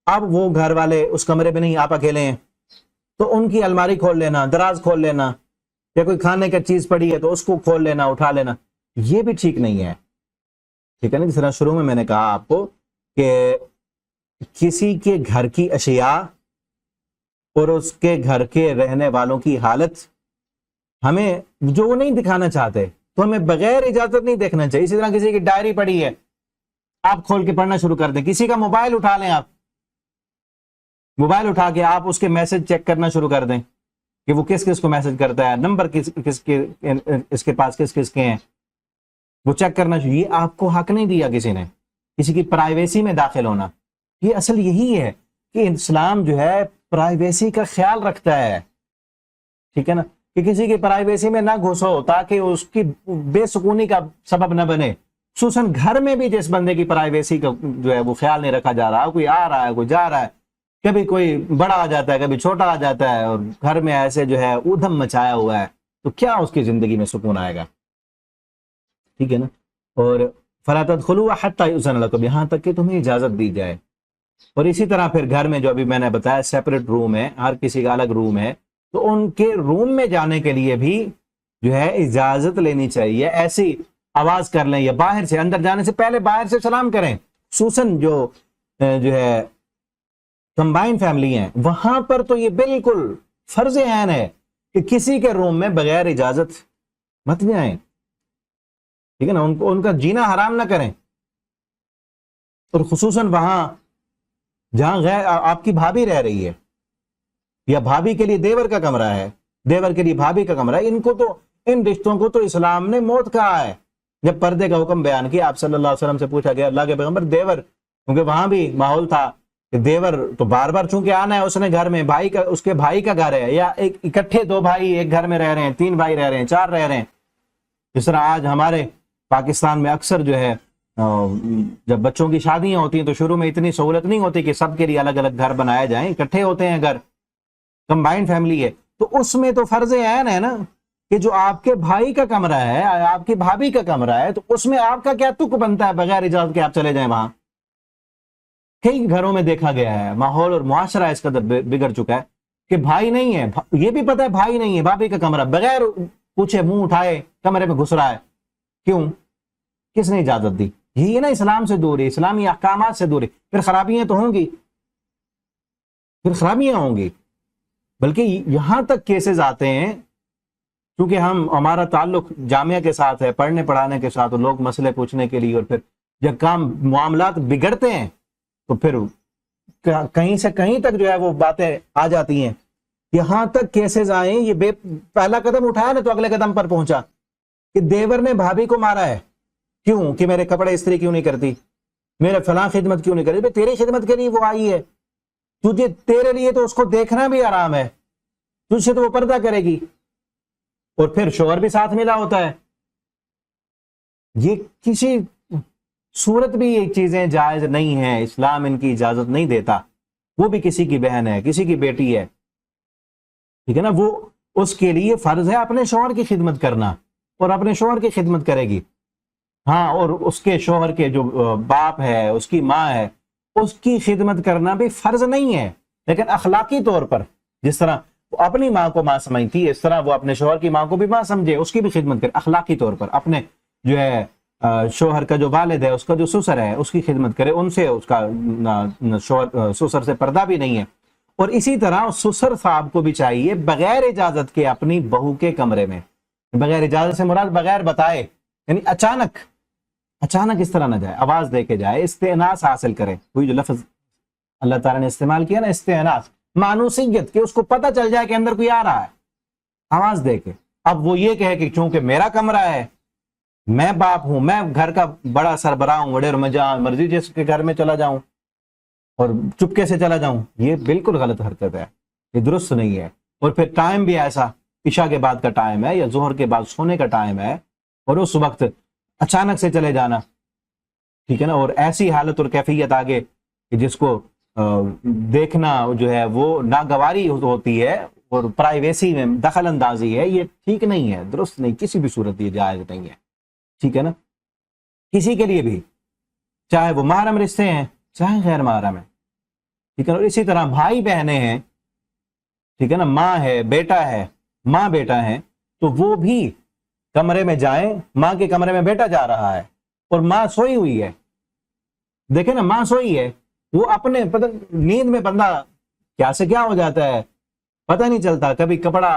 اب وہ گھر والے اس کمرے میں نہیں، آپ اکیلے ہیں، تو ان کی الماری کھول لینا، دراز کھول لینا، یا کوئی کھانے کا چیز پڑی ہے تو اس کو کھول لینا، اٹھا لینا، یہ بھی ٹھیک نہیں ہے، ٹھیک ہے نا. جس طرح شروع میں نے کہا آپ کو کہ کسی کے گھر کی اشیاء اور اس کے گھر کے رہنے والوں کی حالت ہمیں جو وہ نہیں دکھانا چاہتے تو ہمیں بغیر اجازت نہیں دیکھنا چاہیے. اسی طرح کسی کی ڈائری پڑی ہے، آپ کھول کے پڑھنا شروع کر دیں. کسی کا موبائل اٹھا لیں، آپ موبائل اٹھا کے آپ اس کے میسج چیک کرنا شروع کر دیں کہ وہ کس کس کو میسج کرتا ہے، نمبر اس کے پاس کس کس کے ہیں، وہ چیک کرنا چاہیے. آپ کو حق نہیں دیا کسی نے کسی کی پرائیویسی میں داخل ہونا. یہ اصل یہی ہے کہ اسلام جو ہے پرائیویسی کا خیال رکھتا ہے، ٹھیک ہے نا، کہ کسی کی پرائیویسی میں نہ گھسو تاکہ اس کی بے سکونی کا سبب نہ بنے. خصوصاً گھر میں بھی جس بندے کی پرائیویسی کا جو ہے وہ خیال نہیں رکھا جا رہا، کوئی آ رہا ہے، کوئی جا رہا ہے، کبھی کوئی بڑا آ جاتا ہے، کبھی چھوٹا آ جاتا ہے، اور گھر میں ایسے جو ہے ادھم مچایا ہوا ہے، تو کیا اس کی زندگی میں سکون آئے گا، ٹھیک ہے نا. اور فَلَا تَدْخُلُوا حَتَّى يُؤْذَنَ لَكُمْ، یہاں تک کہ تمہیں اجازت دی جائے. اور اسی طرح پھر گھر میں جو ابھی میں نے بتایا سیپریٹ روم ہے، ہر کسی کا الگ روم ہے، تو ان کے روم میں جانے کے لیے بھی جو ہے اجازت لینی چاہیے. ایسی آواز کر لیں یا باہر سے، اندر جانے سے پہلے باہر سے سلام کریں. خصوصاً جو ہے کمبائن فیملی ہیں وہاں پر تو یہ بالکل فرض عین ہے کہ کسی کے روم میں بغیر اجازت مت جائیں، ٹھیک ہے نا. ان کا جینا حرام نہ کریں. اور خصوصاً وہاں جہاں غیر آپ کی بھابھی رہ رہی ہے، یا بھابھی کے لیے دیور کا کمرہ ہے، دیور کے لیے بھابھی کا کمرہ ہے، ان رشتوں کو تو اسلام نے موت کہا ہے. جب پردے کا حکم بیان کیا، آپ صلی اللہ علیہ وسلم سے پوچھا گیا اللہ کے پیغمبر دیور، کیونکہ وہاں بھی ماحول تھا کہ دیور تو بار بار چونکہ آنا ہے اس نے گھر میں، اس کے بھائی کا گھر ہے، یا اکٹھے دو بھائی ایک گھر میں رہ رہے ہیں، تین بھائی رہ رہے ہیں، چار رہ رہے ہیں. جس طرح آج ہمارے پاکستان میں اکثر جو ہے جب بچوں کی شادیاں ہوتی ہیں تو شروع میں اتنی سہولت نہیں ہوتی کہ سب کے لیے الگ الگ گھر بنائے جائیں، اکٹھے ہوتے ہیں گھر، کمبائنڈ فیملی ہے. تو اس میں تو فرض عین ہے نا کہ جو آپ کے بھائی کا کمرہ ہے، آپ کی بھابھی کا کمرہ ہے، تو اس میں آپ کا کیا تک بنتا ہے بغیر اجازت کے آپ چلے جائیں وہاں. کئی گھروں میں دیکھا گیا ہے، ماحول اور معاشرہ اس قدر بگڑ چکا ہے کہ بھائی نہیں ہے، یہ بھی پتہ ہے بھائی نہیں ہے، بھابھی کا کمرہ بغیر پوچھے منہ اٹھائے کمرے میں گھس رہا ہے. کیوں؟ کس نے اجازت دی؟ یہی نا اسلام سے دوری، اسلامی احکامات سے دوری. پھر خرابیاں تو ہوں گی، پھر خرابیاں ہوں گی. بلکہ یہاں تک کیسز آتے ہیں، کیونکہ ہمارا تعلق جامعہ کے ساتھ ہے، پڑھنے پڑھانے کے ساتھ، لوگ مسئلے پوچھنے کے لیے، اور پھر جب معاملات بگڑتے ہیں تو پھر کہیں سے کہیں تک جو ہے وہ باتیں آ جاتی ہیں. یہاں تک کیسز آئے، یہ پہلا قدم اٹھایا نا تو اگلے قدم پر پہنچا کہ دیور نے بھابھی کو مارا ہے. کیوں؟ کہ میرے کپڑے استری کیوں نہیں کرتی، میرے فلاں خدمت کیوں نہیں کرتی. بھئی تیری خدمت کے لیے وہ آئی ہے، تجھے تیرے لیے تو اس کو دیکھنا بھی آرام ہے، تجھ سے تو وہ پردہ کرے گی. اور پھر شوہر بھی ساتھ ملا ہوتا ہے. یہ کسی صورت بھی یہ چیزیں جائز نہیں ہیں، اسلام ان کی اجازت نہیں دیتا. وہ بھی کسی کی بہن ہے، کسی کی بیٹی ہے، ٹھیک ہے نا. وہ اس کے لیے فرض ہے اپنے شوہر کی خدمت کرنا، اور اپنے شوہر کی خدمت کرے گی. ہاں، اور اس کے شوہر کے جو باپ ہے، اس کی ماں ہے، اس کی خدمت کرنا بھی فرض نہیں ہے. لیکن اخلاقی طور پر جس طرح وہ اپنی ماں کو ماں سمجھتی ہے، اس طرح وہ اپنے شوہر کی ماں کو بھی ماں سمجھے، اس کی بھی خدمت کرے. اخلاقی طور پر اپنے جو ہے شوہر کا جو والد ہے، اس کا جو سسر ہے، اس کی خدمت کرے، ان سے اس کا شوہر سسر سے پردہ بھی نہیں ہے. اور اسی طرح سسر صاحب کو بھی چاہیے بغیر اجازت کے اپنی بہو کے کمرے میں، بغیر اجازت سے مراد بغیر بتائے، یعنی اچانک اس طرح نہ جائے، آواز دے کے جائے، استئناس حاصل کرے. وہی جو لفظ اللہ تعالیٰ نے استعمال کیا نا، استئناس، مانوسیت، کہ اس کو پتہ چل جائے کہ اندر کوئی آ رہا ہے، آواز دے کے. اب وہ یہ کہے کہ چونکہ میرا کمرہ ہے، میں باپ ہوں، میں گھر کا بڑا سربراہ ہوں، وڈیر، میں جہاں مرضی جس کے گھر میں چلا جاؤں اور چپکے سے چلا جاؤں، یہ بالکل غلط حرکت ہے، یہ درست نہیں ہے. اور پھر ٹائم بھی ایسا عشاء کے بعد کا ٹائم ہے یا ظہر کے بعد سونے کا ٹائم ہے، اور اس وقت اچانک سے چلے جانا، ٹھیک ہے نا. اور ایسی حالت اور کیفیت آگے کہ جس کو دیکھنا جو ہے وہ ناگواری ہوتی ہے اور پرائیویسی میں دخل اندازی ہے، یہ ٹھیک نہیں ہے، درست نہیں، کسی بھی صورت یہ جائز نہیں ہے، ٹھیک ہے نا. کسی کے لیے بھی، چاہے وہ محرم رشتے ہیں چاہے غیر محرم ہیں، ٹھیک ہے. اور اسی طرح بھائی بہنیں ہیں، ٹھیک ہے نا، ماں ہے بیٹا ہے، ماں بیٹا ہے، تو وہ بھی کمرے میں جائیں. ماں کے کمرے میں بیٹا جا رہا ہے اور ماں سوئی ہوئی ہے، دیکھیں نا، ماں سوئی ہے، وہ اپنے نیند میں بندہ کیا سے کیا ہو جاتا ہے پتہ نہیں چلتا، کبھی کپڑا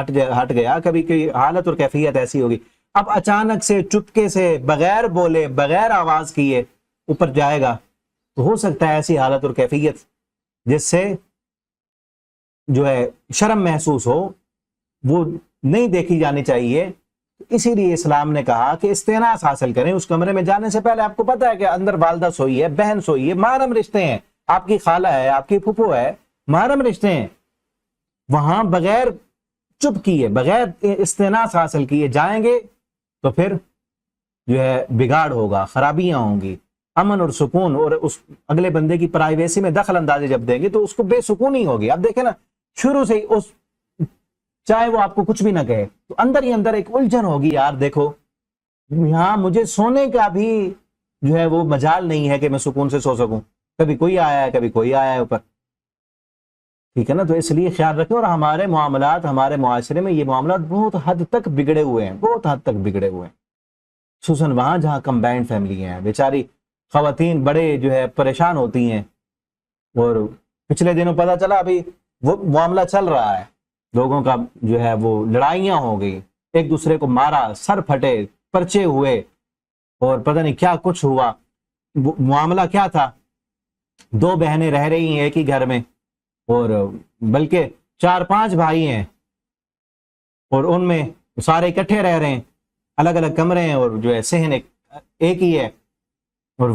ہٹ گیا، کبھی کوئی حالت اور کیفیت ایسی ہوگی. اب اچانک سے چپکے سے بغیر بولے بغیر آواز کیے اوپر جائے گا، تو ہو سکتا ہے ایسی حالت اور کیفیت جس سے جو ہے شرم محسوس ہو، وہ نہیں دیکھی جانی چاہیے. اسی لیے اسلام نے کہا کہ استئناس حاصل کریں اس کمرے میں جانے سے پہلے. آپ کو پتا ہے کہ اندر والدہ سوئی ہے، بہن سوئی ہے، محرم رشتے ہیں، آپ کی خالہ ہے، آپ کی پھپھو ہے، محرم رشتے ہیں، وہاں بغیر چپ کیے بغیر استئناس حاصل کیے جائیں گے تو پھر جو ہے بگاڑ ہوگا، خرابیاں ہوں گی. امن اور سکون اور اس اگلے بندے کی پرائیویسی میں دخل اندازی جب دیں گے تو اس کو بے سکونی ہوگی. اب دیکھیں نا، شروع سے ہی چاہے وہ آپ کو کچھ بھی نہ کہے تو اندر ہی اندر ایک الجھن ہوگی، یار دیکھو یہاں مجھے سونے کا بھی جو ہے وہ مجال نہیں ہے کہ میں سکون سے سو سکوں، کبھی کوئی آیا ہے کبھی کوئی آیا ہے اوپر، ٹھیک ہے نا. تو اس لیے خیال رکھیں. اور ہمارے معاملات، ہمارے معاشرے میں یہ معاملات بہت حد تک بگڑے ہوئے ہیں، بہت حد تک بگڑے ہوئے ہیں، خصوصاً وہاں جہاں کمبائنڈ فیملی ہیں. بیچاری خواتین بڑے جو ہے پریشان ہوتی ہیں. اور پچھلے دنوں پتہ چلا ابھی وہ معاملہ چل رہا ہے، لوگوں کا جو ہے وہ لڑائیاں ہو گئی، ایک دوسرے کو مارا، سر پھٹے، پرچے ہوئے، اور پتہ نہیں کیا کچھ ہوا. معاملہ کیا تھا، دو بہنیں رہ رہی ہیں ایک ہی گھر میں، اور بلکہ 4-5 بھائی ہیں، اور ان میں سارے اکٹھے رہ رہے ہیں، الگ الگ کمرے ہیں، اور جو ہے صحن ایک ہی ہے. اور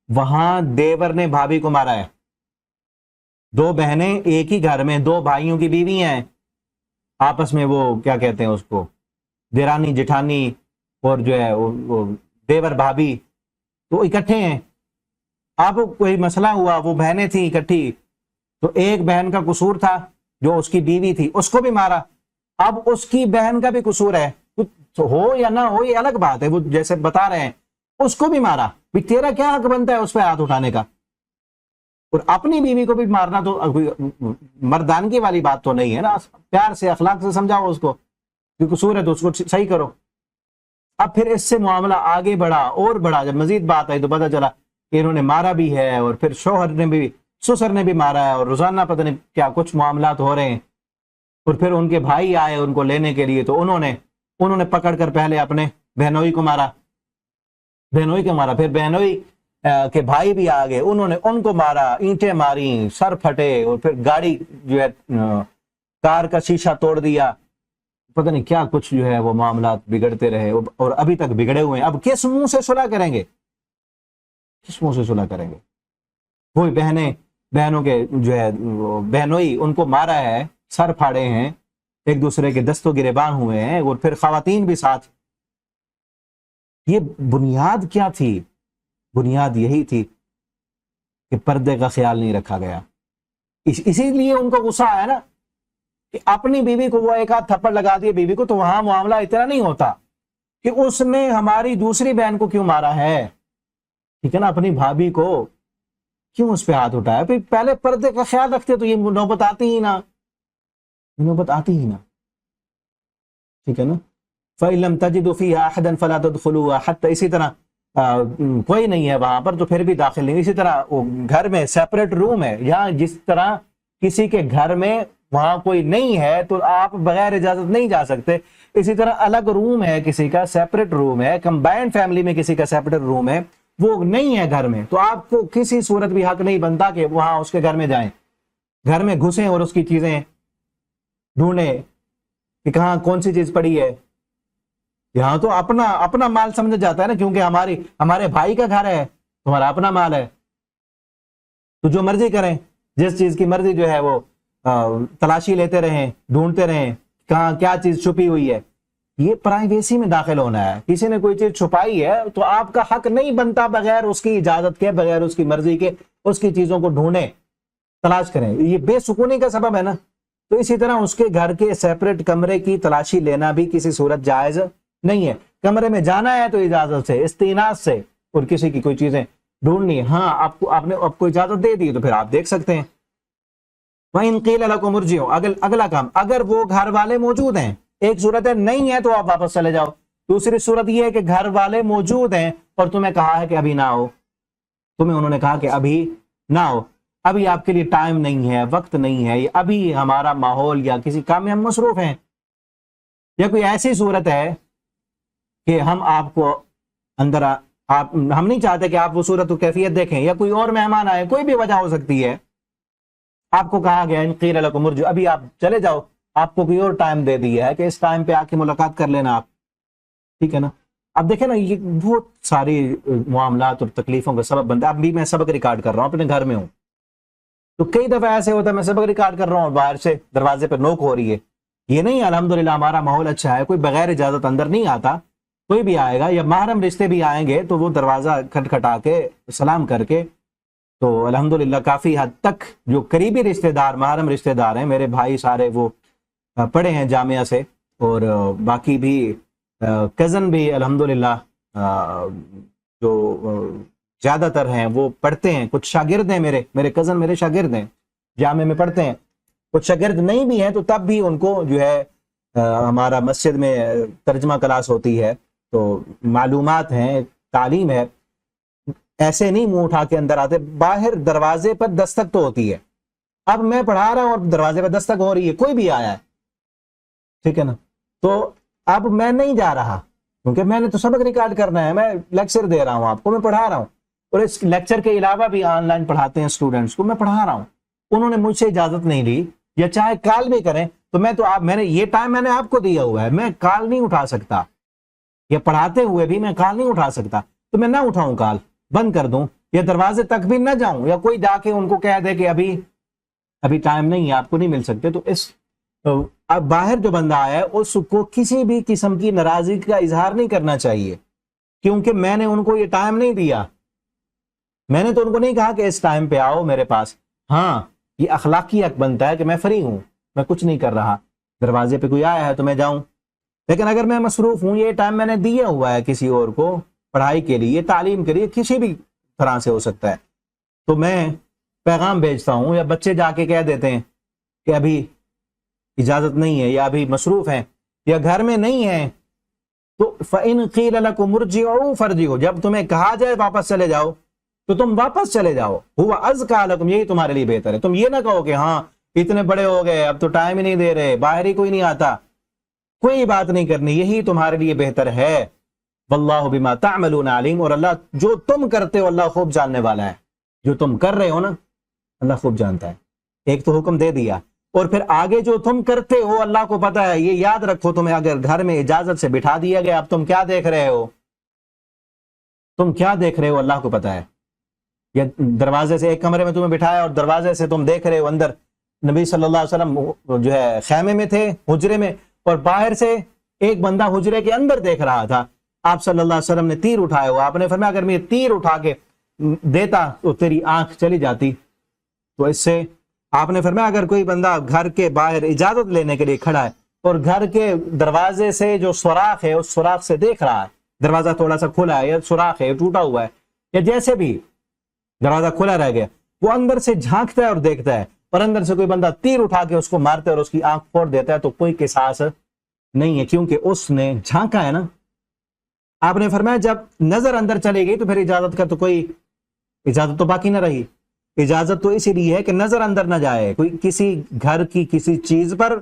وہاں دیور نے بھابھی کو مارا ہے. دو بہنیں ایک ہی گھر میں، دو بھائیوں کی بیویاں ہیں، آپس میں وہ کیا کہتے ہیں اس کو، دیرانی جٹھانی، اور جو ہے وہ دیور بھابھی، تو اکٹھے ہیں. اب کوئی مسئلہ ہوا، وہ بہنیں تھیں اکٹھی، تو ایک بہن کا قصور تھا جو اس کی بیوی تھی، اس کو بھی مارا. اب اس کی بہن کا بھی قصور ہے، کچھ ہو یا نہ ہو یہ الگ بات ہے، وہ جیسے بتا رہے ہیں اس کو بھی مارا. بھی تیرا کیا حق بنتا ہے اس پہ ہاتھ اٹھانے کا؟ اور اپنی بیوی کو بھی مارنا تو مردانگی والی بات تو نہیں ہے نا، پیار سے اخلاق سے سمجھاؤ اس کو کہ قصور ہے تو اس کو صحیح کرو. اب پھر اس سے معاملہ آگے بڑھا اور بڑھا، جب مزید بات آئی تو پتہ چلا کہ انہوں نے مارا بھی ہے، اور پھر شوہر نے بھی، سسر نے بھی مارا ہے، اور روزانہ پتہ نہیں کیا کچھ معاملات ہو رہے ہیں. اور پھر ان کے بھائی آئے ان کو لینے کے لیے، تو انہوں نے پکڑ کر پہلے اپنے بہنوئی کو مارا، پھر بہنوئی کے بھائی بھی آ گئے، انہوں نے ان کو مارا، اینٹیں ماری، سر پھٹے، اور پھر گاڑی جو ہے کار کا شیشہ توڑ دیا، پتہ نہیں کیا کچھ جو ہے وہ معاملات بگڑتے رہے، اور ابھی تک بگڑے ہوئے ہیں. اب کس منہ سے صلح کریں گے؟ کس منہ سے صلح کریں گے؟ وہی بہنوں کے جو ہے بہنوئی، ان کو مارا ہے، سر پھاڑے ہیں، ایک دوسرے کے دست و گریبان ہوئے ہیں، اور پھر خواتین بھی ساتھ. یہ بنیاد کیا تھی؟ بنیاد یہی تھی کہ پردے کا خیال نہیں رکھا گیا. اسی لیے ان کو غصہ آیا نا کہ اپنی بیوی کو وہ ایک ہاتھ تھپڑ لگا دیے بیوی کو، تو وہاں معاملہ اتنا نہیں ہوتا کہ اس نے ہماری دوسری بہن کو کیوں مارا ہے، ٹھیک ہے نا، اپنی بھابھی کو کیوں اس پہ ہاتھ اٹھایا. پھر پہلے پردے کا خیال رکھتے تو یہ نوبت آتی ہی نہ، ٹھیک ہے نا. فَإِن لَمْ تَجِدُوا فِيهَا أَحَدًا فَلَا تَدْخُلُوهَا حتى اسی طرح کوئی نہیں ہے وہاں پر تو پھر بھی داخل نہیں. اسی طرح گھر میں سیپریٹ روم ہے یا جس طرح کسی کے گھر میں وہاں کوئی نہیں ہے تو آپ بغیر اجازت نہیں جا سکتے, اسی طرح الگ روم ہے کسی کا, سیپریٹ روم ہے, کمبائنڈ فیملی میں کسی کا سیپریٹ روم ہے, وہ نہیں ہے گھر میں, تو آپ کو کسی صورت بھی حق نہیں بنتا کہ وہاں اس کے گھر میں جائیں, گھر میں گھسیں اور اس کی چیزیں ڈھونڈیں کہ کہاں کون سی چیز پڑی ہے. یہاں تو اپنا مال سمجھا جاتا ہے نا, کیونکہ ہمارے بھائی کا گھر ہے, تمہارا اپنا مال ہے, تو جو مرضی کریں, جس چیز کی مرضی جو ہے وہ تلاشی لیتے رہیں, ڈھونڈتے رہیں کہاں کیا چیز چھپی ہوئی ہے. یہ پرائیویسی میں داخل ہونا ہے. کسی نے کوئی چیز چھپائی ہے تو آپ کا حق نہیں بنتا بغیر اس کی اجازت کے, بغیر اس کی مرضی کے اس کی چیزوں کو ڈھونڈیں, تلاش کریں. یہ بے سکونی کا سبب ہے نا. تو اسی طرح اس کے گھر کے سیپریٹ کمرے کی تلاشی لینا بھی کسی صورت جائز نہیں ہے. کمرے میں جانا ہے تو اجازت سے, استئناس سے, اور کسی کی کوئی چیزیں ڈھونڈنی, ہاں آپ نے آپ کو اجازت دے دی تو پھر آپ دیکھ سکتے ہیں. وَإِن قِيلَ لَكُمُ ارْجِعُوا, اگلا کام, اگر وہ گھر والے موجود ہیں, ایک صورت ہے نہیں ہے تو آپ واپس چلے جاؤ, دوسری صورت یہ ہے کہ گھر والے موجود ہیں اور تمہیں کہا ہے کہ ابھی نہ آؤ, تمہیں انہوں نے کہا کہ ابھی نہ آؤ, ابھی آپ کے لیے ٹائم نہیں ہے, وقت نہیں ہے, ابھی ہمارا ماحول یا کسی کام میں ہم مصروف ہیں, یا کوئی ایسی صورت ہے کہ ہم آپ کو اندر ہم نہیں چاہتے کہ آپ وہ صورت و کیفیت دیکھیں, یا کوئی اور مہمان آئے, کوئی بھی وجہ ہو سکتی ہے, آپ کو کہا گیا ان قیل لکم ارجعوا, ابھی آپ چلے جاؤ, آپ کو کوئی اور ٹائم دے دیا ہے کہ اس ٹائم پہ آ کے ملاقات کر لینا آپ, ٹھیک ہے نا. اب دیکھیں نا, یہ بہت ساری معاملات اور تکلیفوں کا سبب بنتا ہے. اب بھی میں سبق ریکارڈ کر رہا ہوں, اپنے گھر میں ہوں, تو کئی دفعہ ایسے ہوتا ہے میں سبق ریکارڈ کر رہا ہوں اور باہر سے دروازے پہ نوک ہو رہی ہے. یہ نہیں, الحمدللہ ہمارا ماحول اچھا ہے, کوئی بغیر اجازت اندر نہیں آتا. کوئی بھی آئے گا یا محرم رشتے بھی آئیں گے تو وہ دروازہ کھٹکھٹا کے سلام کر کے, تو الحمدللہ کافی حد تک جو قریبی رشتہ دار, محرم رشتہ دار ہیں, میرے بھائی سارے وہ پڑھے ہیں جامعہ سے, اور باقی بھی کزن بھی الحمدللہ جو زیادہ تر ہیں وہ پڑھتے ہیں. کچھ شاگرد ہیں میرے کزن, میرے شاگرد ہیں, جامعہ میں پڑھتے ہیں. کچھ شاگرد نہیں بھی ہیں تو تب بھی ان کو جو ہے ہمارا مسجد میں ترجمہ کلاس ہوتی ہے, تو معلومات ہیں, تعلیم ہے. ایسے نہیں منہ اٹھا کے اندر آتے, باہر دروازے پر دستک تو ہوتی ہے. اب میں پڑھا رہا ہوں اور دروازے پر دستک ہو رہی ہے, کوئی بھی آیا ہے, ٹھیک ہے نا, تو اب میں نہیں جا رہا کیونکہ میں نے تو سبق ریکارڈ کرنا ہے, میں لیکچر دے رہا ہوں آپ کو, میں پڑھا رہا ہوں, اور اس لیکچر کے علاوہ بھی آن لائن پڑھاتے ہیں اسٹوڈنٹس کو, میں پڑھا رہا ہوں. انہوں نے مجھ سے اجازت نہیں لی, یا چاہے کال بھی کریں تو میں نے یہ ٹائم میں نے آپ کو دیا ہوا ہے, میں کال نہیں اٹھا سکتا, یا پڑھاتے ہوئے بھی میں کال نہیں اٹھا سکتا, تو میں نہ اٹھاؤں کال, بند کر دوں, یا دروازے تک بھی نہ جاؤں, یا کوئی جا کے ان کو کہہ دے کہ ابھی ٹائم نہیں ہے, آپ کو نہیں مل سکتے. تو اب باہر جو بندہ آیا ہے اس کو کسی بھی قسم کی ناراضگی کا اظہار نہیں کرنا چاہیے, کیونکہ میں نے ان کو یہ ٹائم نہیں دیا, میں نے تو ان کو نہیں کہا کہ اس ٹائم پہ آؤ میرے پاس. ہاں, یہ اخلاقی حق بنتا ہے کہ میں فری ہوں, میں کچھ نہیں کر رہا, دروازے پہ کوئی آیا ہے تو میں جاؤں. لیکن اگر میں مصروف ہوں, یہ ٹائم میں نے دیا ہوا ہے کسی اور کو پڑھائی کے لیے, تعلیم کے لیے, کسی بھی طرح سے ہو سکتا ہے, تو میں پیغام بھیجتا ہوں, یا بچے جا کے کہہ دیتے ہیں کہ ابھی اجازت نہیں ہے, یا ابھی مصروف ہیں, یا گھر میں نہیں ہیں. تو فَإِن قِيلَ لَكُمُ ارْجِعُوا فَارْجِعُوا, جب تمہیں کہا جائے واپس چلے جاؤ تو تم واپس چلے جاؤ. هُوَ أَزْكَىٰ لَكُمْ, یہی تمہارے لیے بہتر ہے. تم یہ نہ کہو کہ ہاں اتنے بڑے ہو گئے اب تو ٹائم ہی نہیں دے رہے, باہر ہی کوئی نہیں آتا, کوئی بات نہیں کرنی, یہی تمہارے لیے بہتر ہے. واللہ بما تعملون علیم, اور اللہ جو تم کرتے ہو اللہ خوب جاننے والا ہے. جو تم کر رہے ہو نا اللہ خوب جانتا ہے. ایک تو حکم دے دیا, اور پھر آگے جو تم کرتے ہو اللہ کو پتا ہے. یہ یاد رکھو, تمہیں اگر گھر میں اجازت سے بٹھا دیا گیا, اب تم کیا دیکھ رہے ہو, تم کیا دیکھ رہے ہو اللہ کو پتا ہے. یا دروازے سے ایک کمرے میں تمہیں بٹھایا اور دروازے سے تم دیکھ رہے ہو اندر, نبی صلی اللہ علیہ وسلم جو ہے خیمے میں تھے, حجرے میں, اور باہر سے ایک بندہ حجرے کے اندر دیکھ رہا تھا. آپ صلی اللہ علیہ وسلم نے تیر اٹھایا ہوا, آپ نے فرمایا اگر میں تیر اٹھا کے دیتا تو تیری آنکھ چلی جاتی. تو اس سے آپ نے فرمایا اگر کوئی بندہ گھر کے باہر اجازت لینے کے لیے کھڑا ہے اور گھر کے دروازے سے جو سوراخ ہے اس سوراخ سے دیکھ رہا ہے, دروازہ تھوڑا سا کھلا ہے, یا سوراخ ہے ٹوٹا ہوا ہے, یا جیسے بھی دروازہ کھلا رہ گیا, وہ اندر سے جھانکتا ہے اور دیکھتا ہے, اور اندر سے کوئی بندہ تیر اٹھا کے اس کو مارتا ہے اور اس کی آنکھ پھوڑ دیتا ہے, تو کوئی قصاص نہیں ہے، کیونکہ اس نے جھانکا ہے نا. آپ نے فرمایا جب نظر اندر چلے گئی تو پھر اجازت کا تو کوئی اجازت تو باقی نہ رہی. اجازت تو اسی لیے ہے کہ نظر اندر نہ جائے، کوئی کسی گھر کی کسی چیز پر،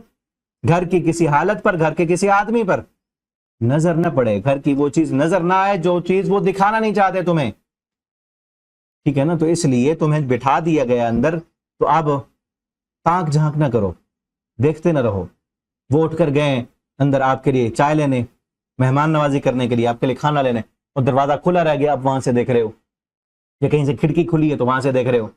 گھر کی کسی حالت پر، گھر کے کسی آدمی پر نظر نہ پڑے، گھر کی وہ چیز نظر نہ آئے جو چیز وہ دکھانا نہیں چاہتے تمہیں. ٹھیک ہے نا. تو اس لیے تمہیں بٹھا دیا گیا اندر، تو اب تاک جھانک نہ کرو، دیکھتے نہ رہو. وہ اٹھ کر گئے اندر آپ کے لیے چائے لینے، مہمان نوازی کرنے کے لیے، آپ کے لیے کھانا لینے، اور دروازہ کھلا رہ گیا، آپ وہاں سے دیکھ رہے ہو، یا کہیں سے کھڑکی کھلی ہے تو وہاں سے دیکھ رہے ہو.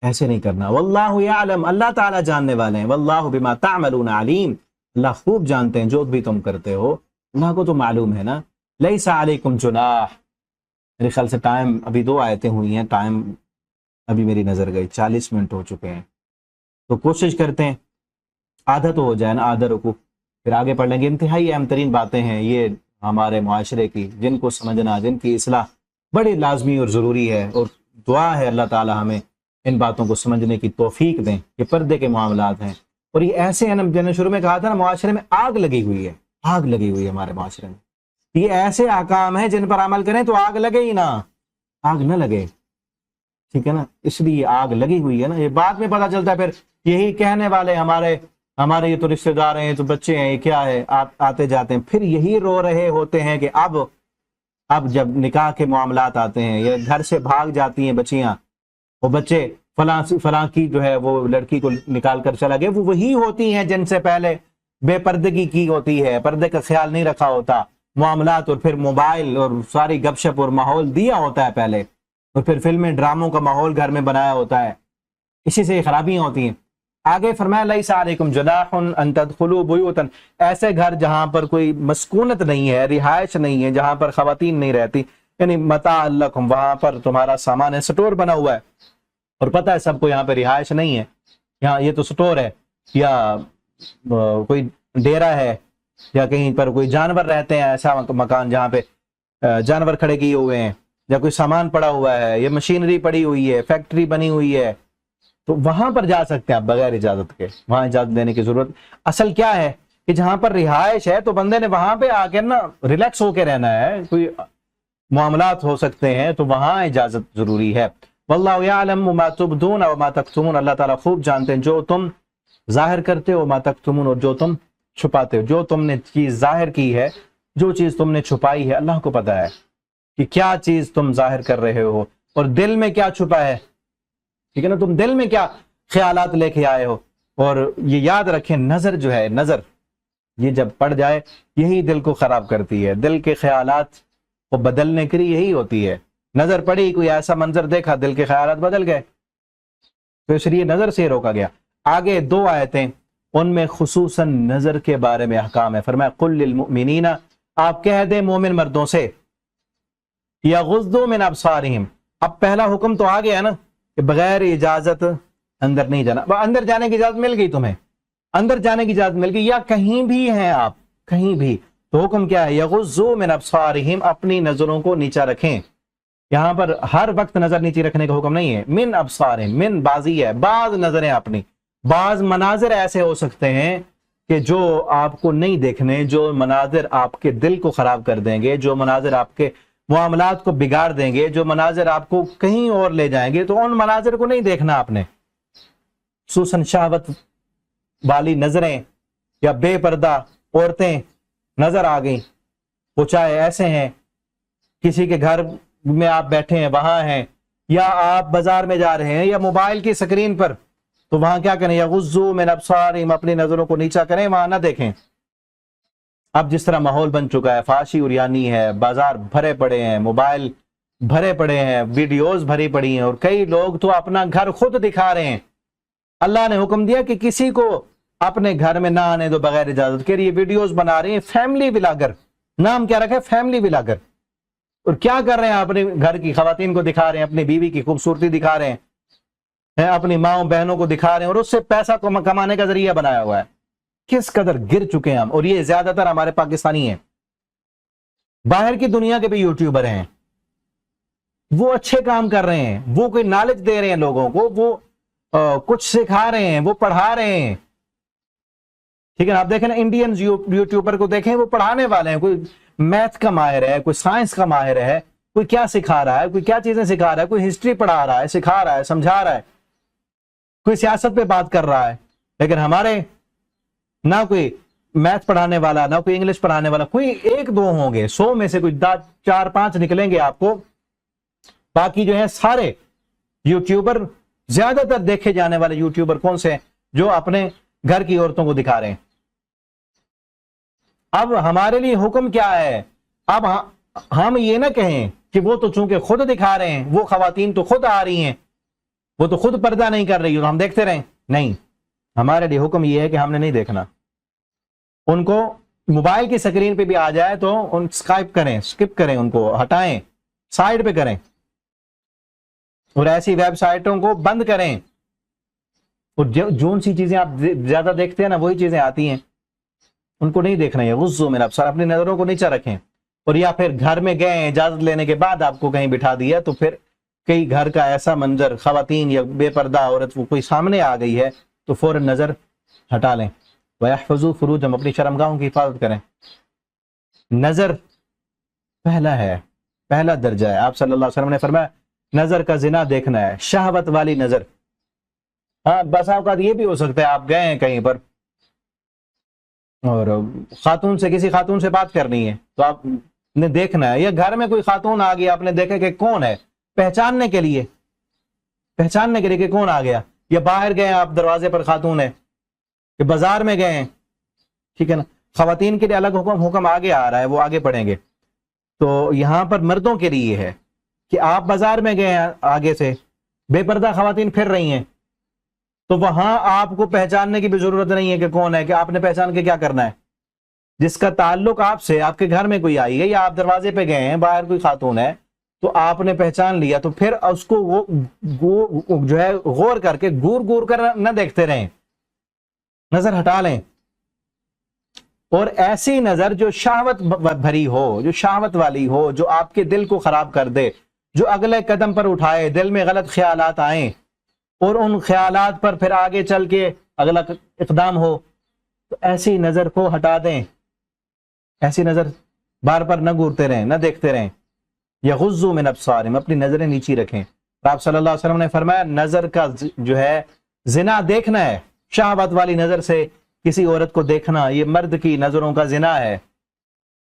ایسے نہیں کرنا. واللہ یعلم، اللہ تعالیٰ جاننے والے ہیں. واللہ بما تعملون علیم، اللہ خوب جانتے ہیں جو بھی تم کرتے ہو، اللہ کو تو معلوم ہے نا. لیس علیکم جناح، میرے خیال سے ٹائم ابھی 2 آیتیں ہوئی ہیں، ٹائم ابھی میری نظر گئی، 40 منٹ ہو چکے ہیں. تو کوشش کرتے ہیں آدھا تو ہو جائے نا، آدھا رکو پھر آگے پڑھ لیں گے. انتہائی اہم ترین باتیں ہیں یہ ہمارے معاشرے کی، جن کو سمجھنا، جن کی اصلاح بڑی لازمی اور ضروری ہے. اور دعا ہے اللہ تعالی ہمیں ان باتوں کو سمجھنے کی توفیق دیں. یہ پردے کے معاملات ہیں، اور یہ ایسے ہیں نا، میں نے شروع میں کہا تھا نا، معاشرے میں آگ لگی ہوئی ہے، آگ لگی ہوئی ہے ہمارے معاشرے میں. یہ ایسے احکام ہیں جن پر عمل کریں تو آگ لگے ہی نہ، آگ نہ لگے. ٹھیک ہے نا. اس لیے آگ لگی ہوئی ہے نا. یہ بعد میں پتہ چلتا ہے، پھر یہی کہنے والے ہمارے یہ تو رشتہ دار ہیں، یہ تو بچے ہیں، یہ کیا ہے، آتے جاتے ہیں، پھر یہی رو رہے ہوتے ہیں کہ اب جب نکاح کے معاملات آتے ہیں، یا گھر سے بھاگ جاتی ہیں بچیاں، وہ بچے فلاں کی جو ہے وہ لڑکی کو نکال کر چلا گیا، وہ وہی ہوتی ہیں جن سے پہلے بے پردگی کی ہوتی ہے، پردے کا خیال نہیں رکھا ہوتا، معاملات اور پھر موبائل اور ساری گپ شپ اور ماحول دیا ہوتا ہے پہلے، اور پھر فلمیں ڈراموں کا ماحول گھر میں بنایا ہوتا ہے. اسی سے خرابیاں ہوتی ہیں. آگے فرمایا لیس علیکم جناح ان تدخلوا بیوتا، ایسے گھر جہاں پر کوئی مسکونت نہیں ہے، رہائش نہیں ہے، جہاں پر خواتین نہیں رہتی، یعنی متاع لکم، وہاں پر تمہارا سامان ہے، سٹور بنا ہوا ہے، اور پتہ ہے سب کو یہاں پہ رہائش نہیں ہے، یہاں یہ تو سٹور ہے، یا کوئی ڈیرا ہے، یا کہیں پر کوئی جانور رہتے ہیں، ایسا مکان جہاں پہ جانور کھڑے کیے ہوئے ہیں، یا کوئی سامان پڑا ہوا ہے، یا مشینری پڑی ہوئی ہے، فیکٹری بنی ہوئی ہے، تو وہاں پر جا سکتے ہیں آپ بغیر اجازت کے، وہاں اجازت دینے کی ضرورت. اصل کیا ہے کہ جہاں پر رہائش ہے تو بندے نے وہاں پہ آ کے نا ریلیکس ہو کے رہنا ہے، کوئی معاملات ہو سکتے ہیں تو وہاں اجازت ضروری ہے. واللہ یعلم ما تبدون وما تکتمون، اللہ تعالیٰ خوب جانتے ہیں جو تم ظاہر کرتے ہو، ما تکتمون، اور جو تم چھپاتے ہو. جو تم نے چیز ظاہر کی ہے، جو چیز تم نے چھپائی ہے، اللہ کو پتا ہے کہ کیا چیز تم ظاہر کر رہے ہو، اور دل میں کیا چھپا ہے. ٹھیک ہے نا. تم دل میں کیا خیالات لے کے آئے ہو. اور یہ یاد رکھیں، نظر جو ہے، نظر یہ جب پڑ جائے یہی دل کو خراب کرتی ہے، دل کے خیالات کو بدلنے کے لیے یہی ہوتی ہے. نظر پڑی، کوئی ایسا منظر دیکھا، دل کے خیالات بدل گئے، تو اس لیے نظر سے روکا گیا. آگے 2 آیتیں ان میں خصوصاً نظر کے بارے میں احکام ہے. فرمایا قل للمؤمنین، آپ کہہ دیں مومن مردوں سے، یغضوا من ابصارہم. اب پہلا حکم تو آ گیا نا کہ بغیر اجازت اندر نہیں جانا. اندر جانے کی اجازت مل گئی تمہیں، اندر جانے کی اجازت مل گئی، یا کہیں بھی ہیں آپ، کہیں بھی، تو حکم کیا ہے؟ یغضوا من ابصارہم، اپنی نظروں کو نیچا رکھیں. یہاں پر ہر وقت نظر نیچی رکھنے کا حکم نہیں ہے. من ابصارہم، من بازی ہے، بعض نظریں اپنی، بعض مناظر ایسے ہو سکتے ہیں کہ جو آپ کو نہیں دیکھنے، جو مناظر آپ کے دل کو خراب کر دیں گے، جو مناظر آپ کے معاملات کو بگاڑ دیں گے، جو مناظر آپ کو کہیں اور لے جائیں گے، تو ان مناظر کو نہیں دیکھنا آپ نے. خصوصاً شہوت والی نظریں یا بے پردہ عورتیں نظر آ گئیں، وہ چاہے ایسے ہیں، کسی کے گھر میں آپ بیٹھے ہیں وہاں ہیں، یا آپ بازار میں جا رہے ہیں، یا موبائل کی سکرین پر، تو وہاں کیا کریں؟ یغضوا من ابصارہم، اپنی نظروں کو نیچا کریں، وہاں نہ دیکھیں. اب جس طرح ماحول بن چکا ہے، فحاشی عریانی ہے، بازار بھرے پڑے ہیں، موبائل بھرے پڑے ہیں، ویڈیوز بھری پڑی ہیں، اور کئی لوگ تو اپنا گھر خود دکھا رہے ہیں. اللہ نے حکم دیا کہ کسی کو اپنے گھر میں نہ آنے دو بغیر اجازت کے. یہ ویڈیوز بنا رہے ہیں، فیملی ولاگر، نام کیا رکھا ہے؟ Family vlogger. اور کیا کر رہے ہیں؟ اپنے گھر کی خواتین کو دکھا رہے ہیں، اپنی بیوی کی خوبصورتی دکھا رہے ہیں، اپنی ماں بہنوں کو دکھا رہے ہیں، اور اس سے پیسہ کمانے کا ذریعہ بنایا ہوا ہے. کس قدر گر چکے ہیں ہم. اور یہ زیادہ تر ہمارے پاکستانی ہیں. باہر کی دنیا کے بھی یوٹیوبر ہیں، وہ اچھے کام کر رہے ہیں، وہ کوئی نالج دے رہے ہیں لوگوں کو، وہ کچھ سکھا رہے ہیں، وہ پڑھا رہے ہیں. ٹھیک ہے نا. آپ دیکھیں نا انڈین یوٹیوبر کو دیکھیں, وہ پڑھانے والے ہیں, کوئی میتھ کا ماہر ہے, کوئی سائنس کا ماہر ہے, کوئی کیا سکھا رہا ہے, کوئی کیا چیزیں سکھا رہا ہے, کوئی ہسٹری پڑھا رہا ہے, سکھا رہا ہے, سمجھا رہا ہے, کوئی سیاست پہ بات کر رہا ہے. لیکن ہمارے نہ کوئی میتھ پڑھانے والا, نہ کوئی انگلش پڑھانے والا, کوئی ایک دو ہوں گے, 100 میں سے کوئی 4-5 نکلیں گے آپ کو. باقی جو ہیں سارے یوٹیوبر, زیادہ تر دیکھے جانے والے یوٹیوبر کون سے ہیں؟ جو اپنے گھر کی عورتوں کو دکھا رہے ہیں. اب ہمارے لیے حکم کیا ہے؟ اب ہم یہ نہ کہیں کہ وہ تو چونکہ خود دکھا رہے ہیں, وہ خواتین تو خود آ رہی ہیں, وہ تو خود پردہ نہیں کر رہی, ہم دیکھتے رہیں. نہیں, ہمارے لیے حکم یہ ہے کہ ہم نے نہیں دیکھنا. ان کو موبائل کی سکرین پہ بھی آ جائے تو ان سکائپ کریں, سکپ کریں, ان کو ہٹائیں, سائیڈ پہ کریں, اور ایسی ویب سائٹوں کو بند کریں. اور جون سی چیزیں آپ زیادہ دیکھتے ہیں نا, وہی چیزیں آتی ہیں, ان کو نہیں دیکھنا ہے. غضوا من ابصار, اپنی نظروں کو نیچے رکھیں. اور یا پھر گھر میں گئے, اجازت لینے کے بعد آپ کو کہیں بٹھا دیا, تو پھر کئی گھر کا ایسا منظر, خواتین یا بے پردہ عورت وہ کوئی سامنے آ گئی ہے, تو فوراً نظر ہٹا لیں. وَيَحْفَظُوا فُرُوجَهُمْ, اپنی شرمگاہوں کی حفاظت کریں. نظر پہلا ہے, پہلا درجہ ہے. آپ صلی اللہ علیہ وسلم نے فرمایا نظر کا زنا دیکھنا ہے, شہوت والی نظر. ہاں, بس اوقات یہ بھی ہو سکتا ہے آپ گئے ہیں کہیں پر اور خاتون سے, کسی خاتون سے بات کرنی ہے, تو آپ نے دیکھنا ہے, یا گھر میں کوئی خاتون آ گئی, آپ نے دیکھا کہ کون ہے, پہچاننے کے لیے کہ کون آ گیا. یا باہر گئے آپ, دروازے پر خاتون ہے, کہ بازار میں گئے ہیں, ٹھیک ہے نا. خواتین کے لیے الگ حکم آگے آ رہا ہے, وہ آگے پڑھیں گے. تو یہاں پر مردوں کے لیے ہے کہ آپ بازار میں گئے ہیں, آگے سے بے پردہ خواتین پھر رہی ہیں, تو وہاں آپ کو پہچاننے کی بھی ضرورت نہیں ہے کہ کون ہے, کہ آپ نے پہچان کے کیا کرنا ہے. جس کا تعلق آپ سے, آپ کے گھر میں کوئی آئی ہے, یا آپ دروازے پہ گئے ہیں, باہر کوئی خاتون ہے, تو آپ نے پہچان لیا, تو پھر اس کو وہ جو ہے غور کر کے گور کر نہ دیکھتے رہیں, نظر ہٹا لیں. اور ایسی نظر جو شہوت بھری ہو, جو شہوت والی ہو, جو آپ کے دل کو خراب کر دے, جو اگلے قدم پر اٹھائے, دل میں غلط خیالات آئیں, اور ان خیالات پر پھر آگے چل کے اگلا اقدام ہو, تو ایسی نظر کو ہٹا دیں. ایسی نظر بار بار نہ گورتے رہیں, نہ دیکھتے رہیں. یغضوا من ابصارہم, اپنی نظریں نیچی رکھیں. آپ صلی اللہ علیہ وسلم نے فرمایا نظر کا جو ہے زنا دیکھنا ہے, شہوت والی نظر سے کسی عورت کو دیکھنا, یہ مرد کی نظروں کا زنا ہے.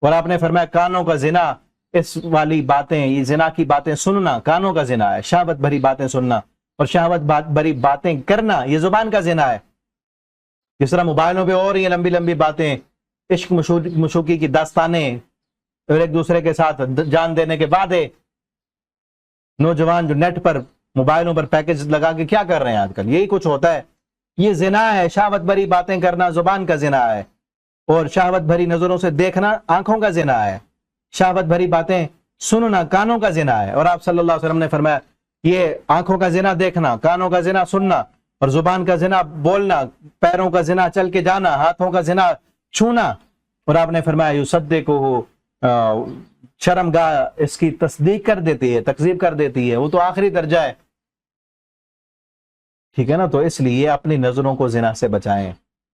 اور آپ نے فرمایا کانوں کا زنا, اس والی باتیں, یہ زنا کی باتیں سننا کانوں کا زنا ہے, شہوت بھری باتیں سننا. اور شہوت بھری باتیں کرنا یہ زبان کا زنا ہے. جس طرح موبائلوں پہ اور یہ لمبی لمبی باتیں, عشق مشوقی کی داستانیں, اور ایک دوسرے کے ساتھ جان دینے کے وعدے. نوجوان جو نیٹ پر, موبائلوں پر پیکج لگا کے کیا کر رہے ہیں آج کل, یہی کچھ ہوتا ہے. یہ زنا ہے, شہوت بھری باتیں کرنا زبان کا زنا ہے, اور شہوت بھری نظروں سے دیکھنا آنکھوں کا زنا ہے, شہوت بھری باتیں سننا کانوں کا زنا ہے. اور آپ صلی اللہ علیہ وسلم نے فرمایا یہ آنکھوں کا زنا دیکھنا, کانوں کا زنا سننا, اور زبان کا زنا بولنا, پیروں کا زنا چل کے جانا, ہاتھوں کا زنا چھونا. اور آپ نے فرمایا یصدقہ, شرمگاہ اس کی تصدیق کر دیتی ہے, تکذیب کر دیتی ہے, وہ تو آخری درجہ ہے. ٹھیک ہے نا. تو اس لیے اپنی نظروں کو زنا سے بچائیں,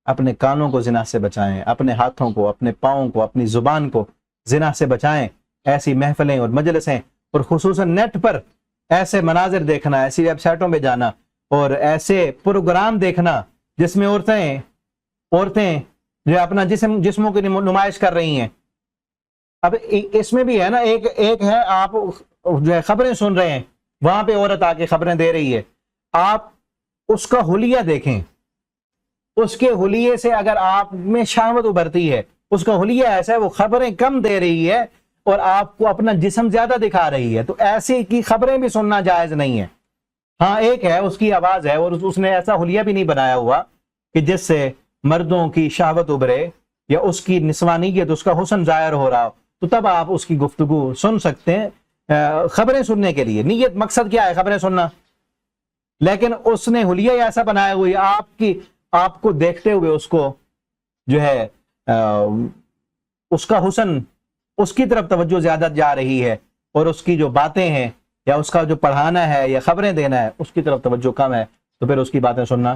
اپنے کانوں کو زنا سے بچائیں, اپنے ہاتھوں کو, اپنے پاؤں کو, اپنی زبان کو زنا سے بچائیں. ایسی محفلیں اور مجلسیں, اور خصوصاً نیٹ پر ایسے مناظر دیکھنا, ایسی ویب سائٹوں پہ جانا, اور ایسے پروگرام دیکھنا جس میں عورتیں جو اپنا جسموں کی نمائش کر رہی ہیں. اب اس میں بھی ہے نا, ایک ہے آپ جو ہے خبریں سن رہے ہیں, وہاں پہ عورت آ کے خبریں دے رہی ہے, آپ اس کا حلیہ دیکھیں. اس کے حلیے سے اگر آپ میں شہوت ابھرتی ہے, اس کا حلیہ ایسا ہے, وہ خبریں کم دے رہی ہے اور آپ کو اپنا جسم زیادہ دکھا رہی ہے, تو ایسی کی خبریں بھی سننا جائز نہیں ہے. ہاں ایک ہے اس کی آواز ہے, اور اس نے ایسا حلیہ بھی نہیں بنایا ہوا کہ جس سے مردوں کی شہوت ابھرے, یا اس کی نسوانیت, اس کا حسن ظاہر ہو رہا ہو, تو تب آپ اس کی گفتگو سن سکتے ہیں. خبریں سننے کے لیے نیت, مقصد کیا ہے خبریں سننا, لیکن اس نے حلیہ ایسا بنایا ہوئی آپ کو دیکھتے ہوئے اس کو جو ہے اس کا حسن, اس کی طرف توجہ زیادہ جا رہی ہے, اور اس کی جو باتیں ہیں یا اس کا جو پڑھانا ہے یا خبریں دینا ہے اس کی طرف توجہ کم ہے, تو پھر اس کی باتیں سننا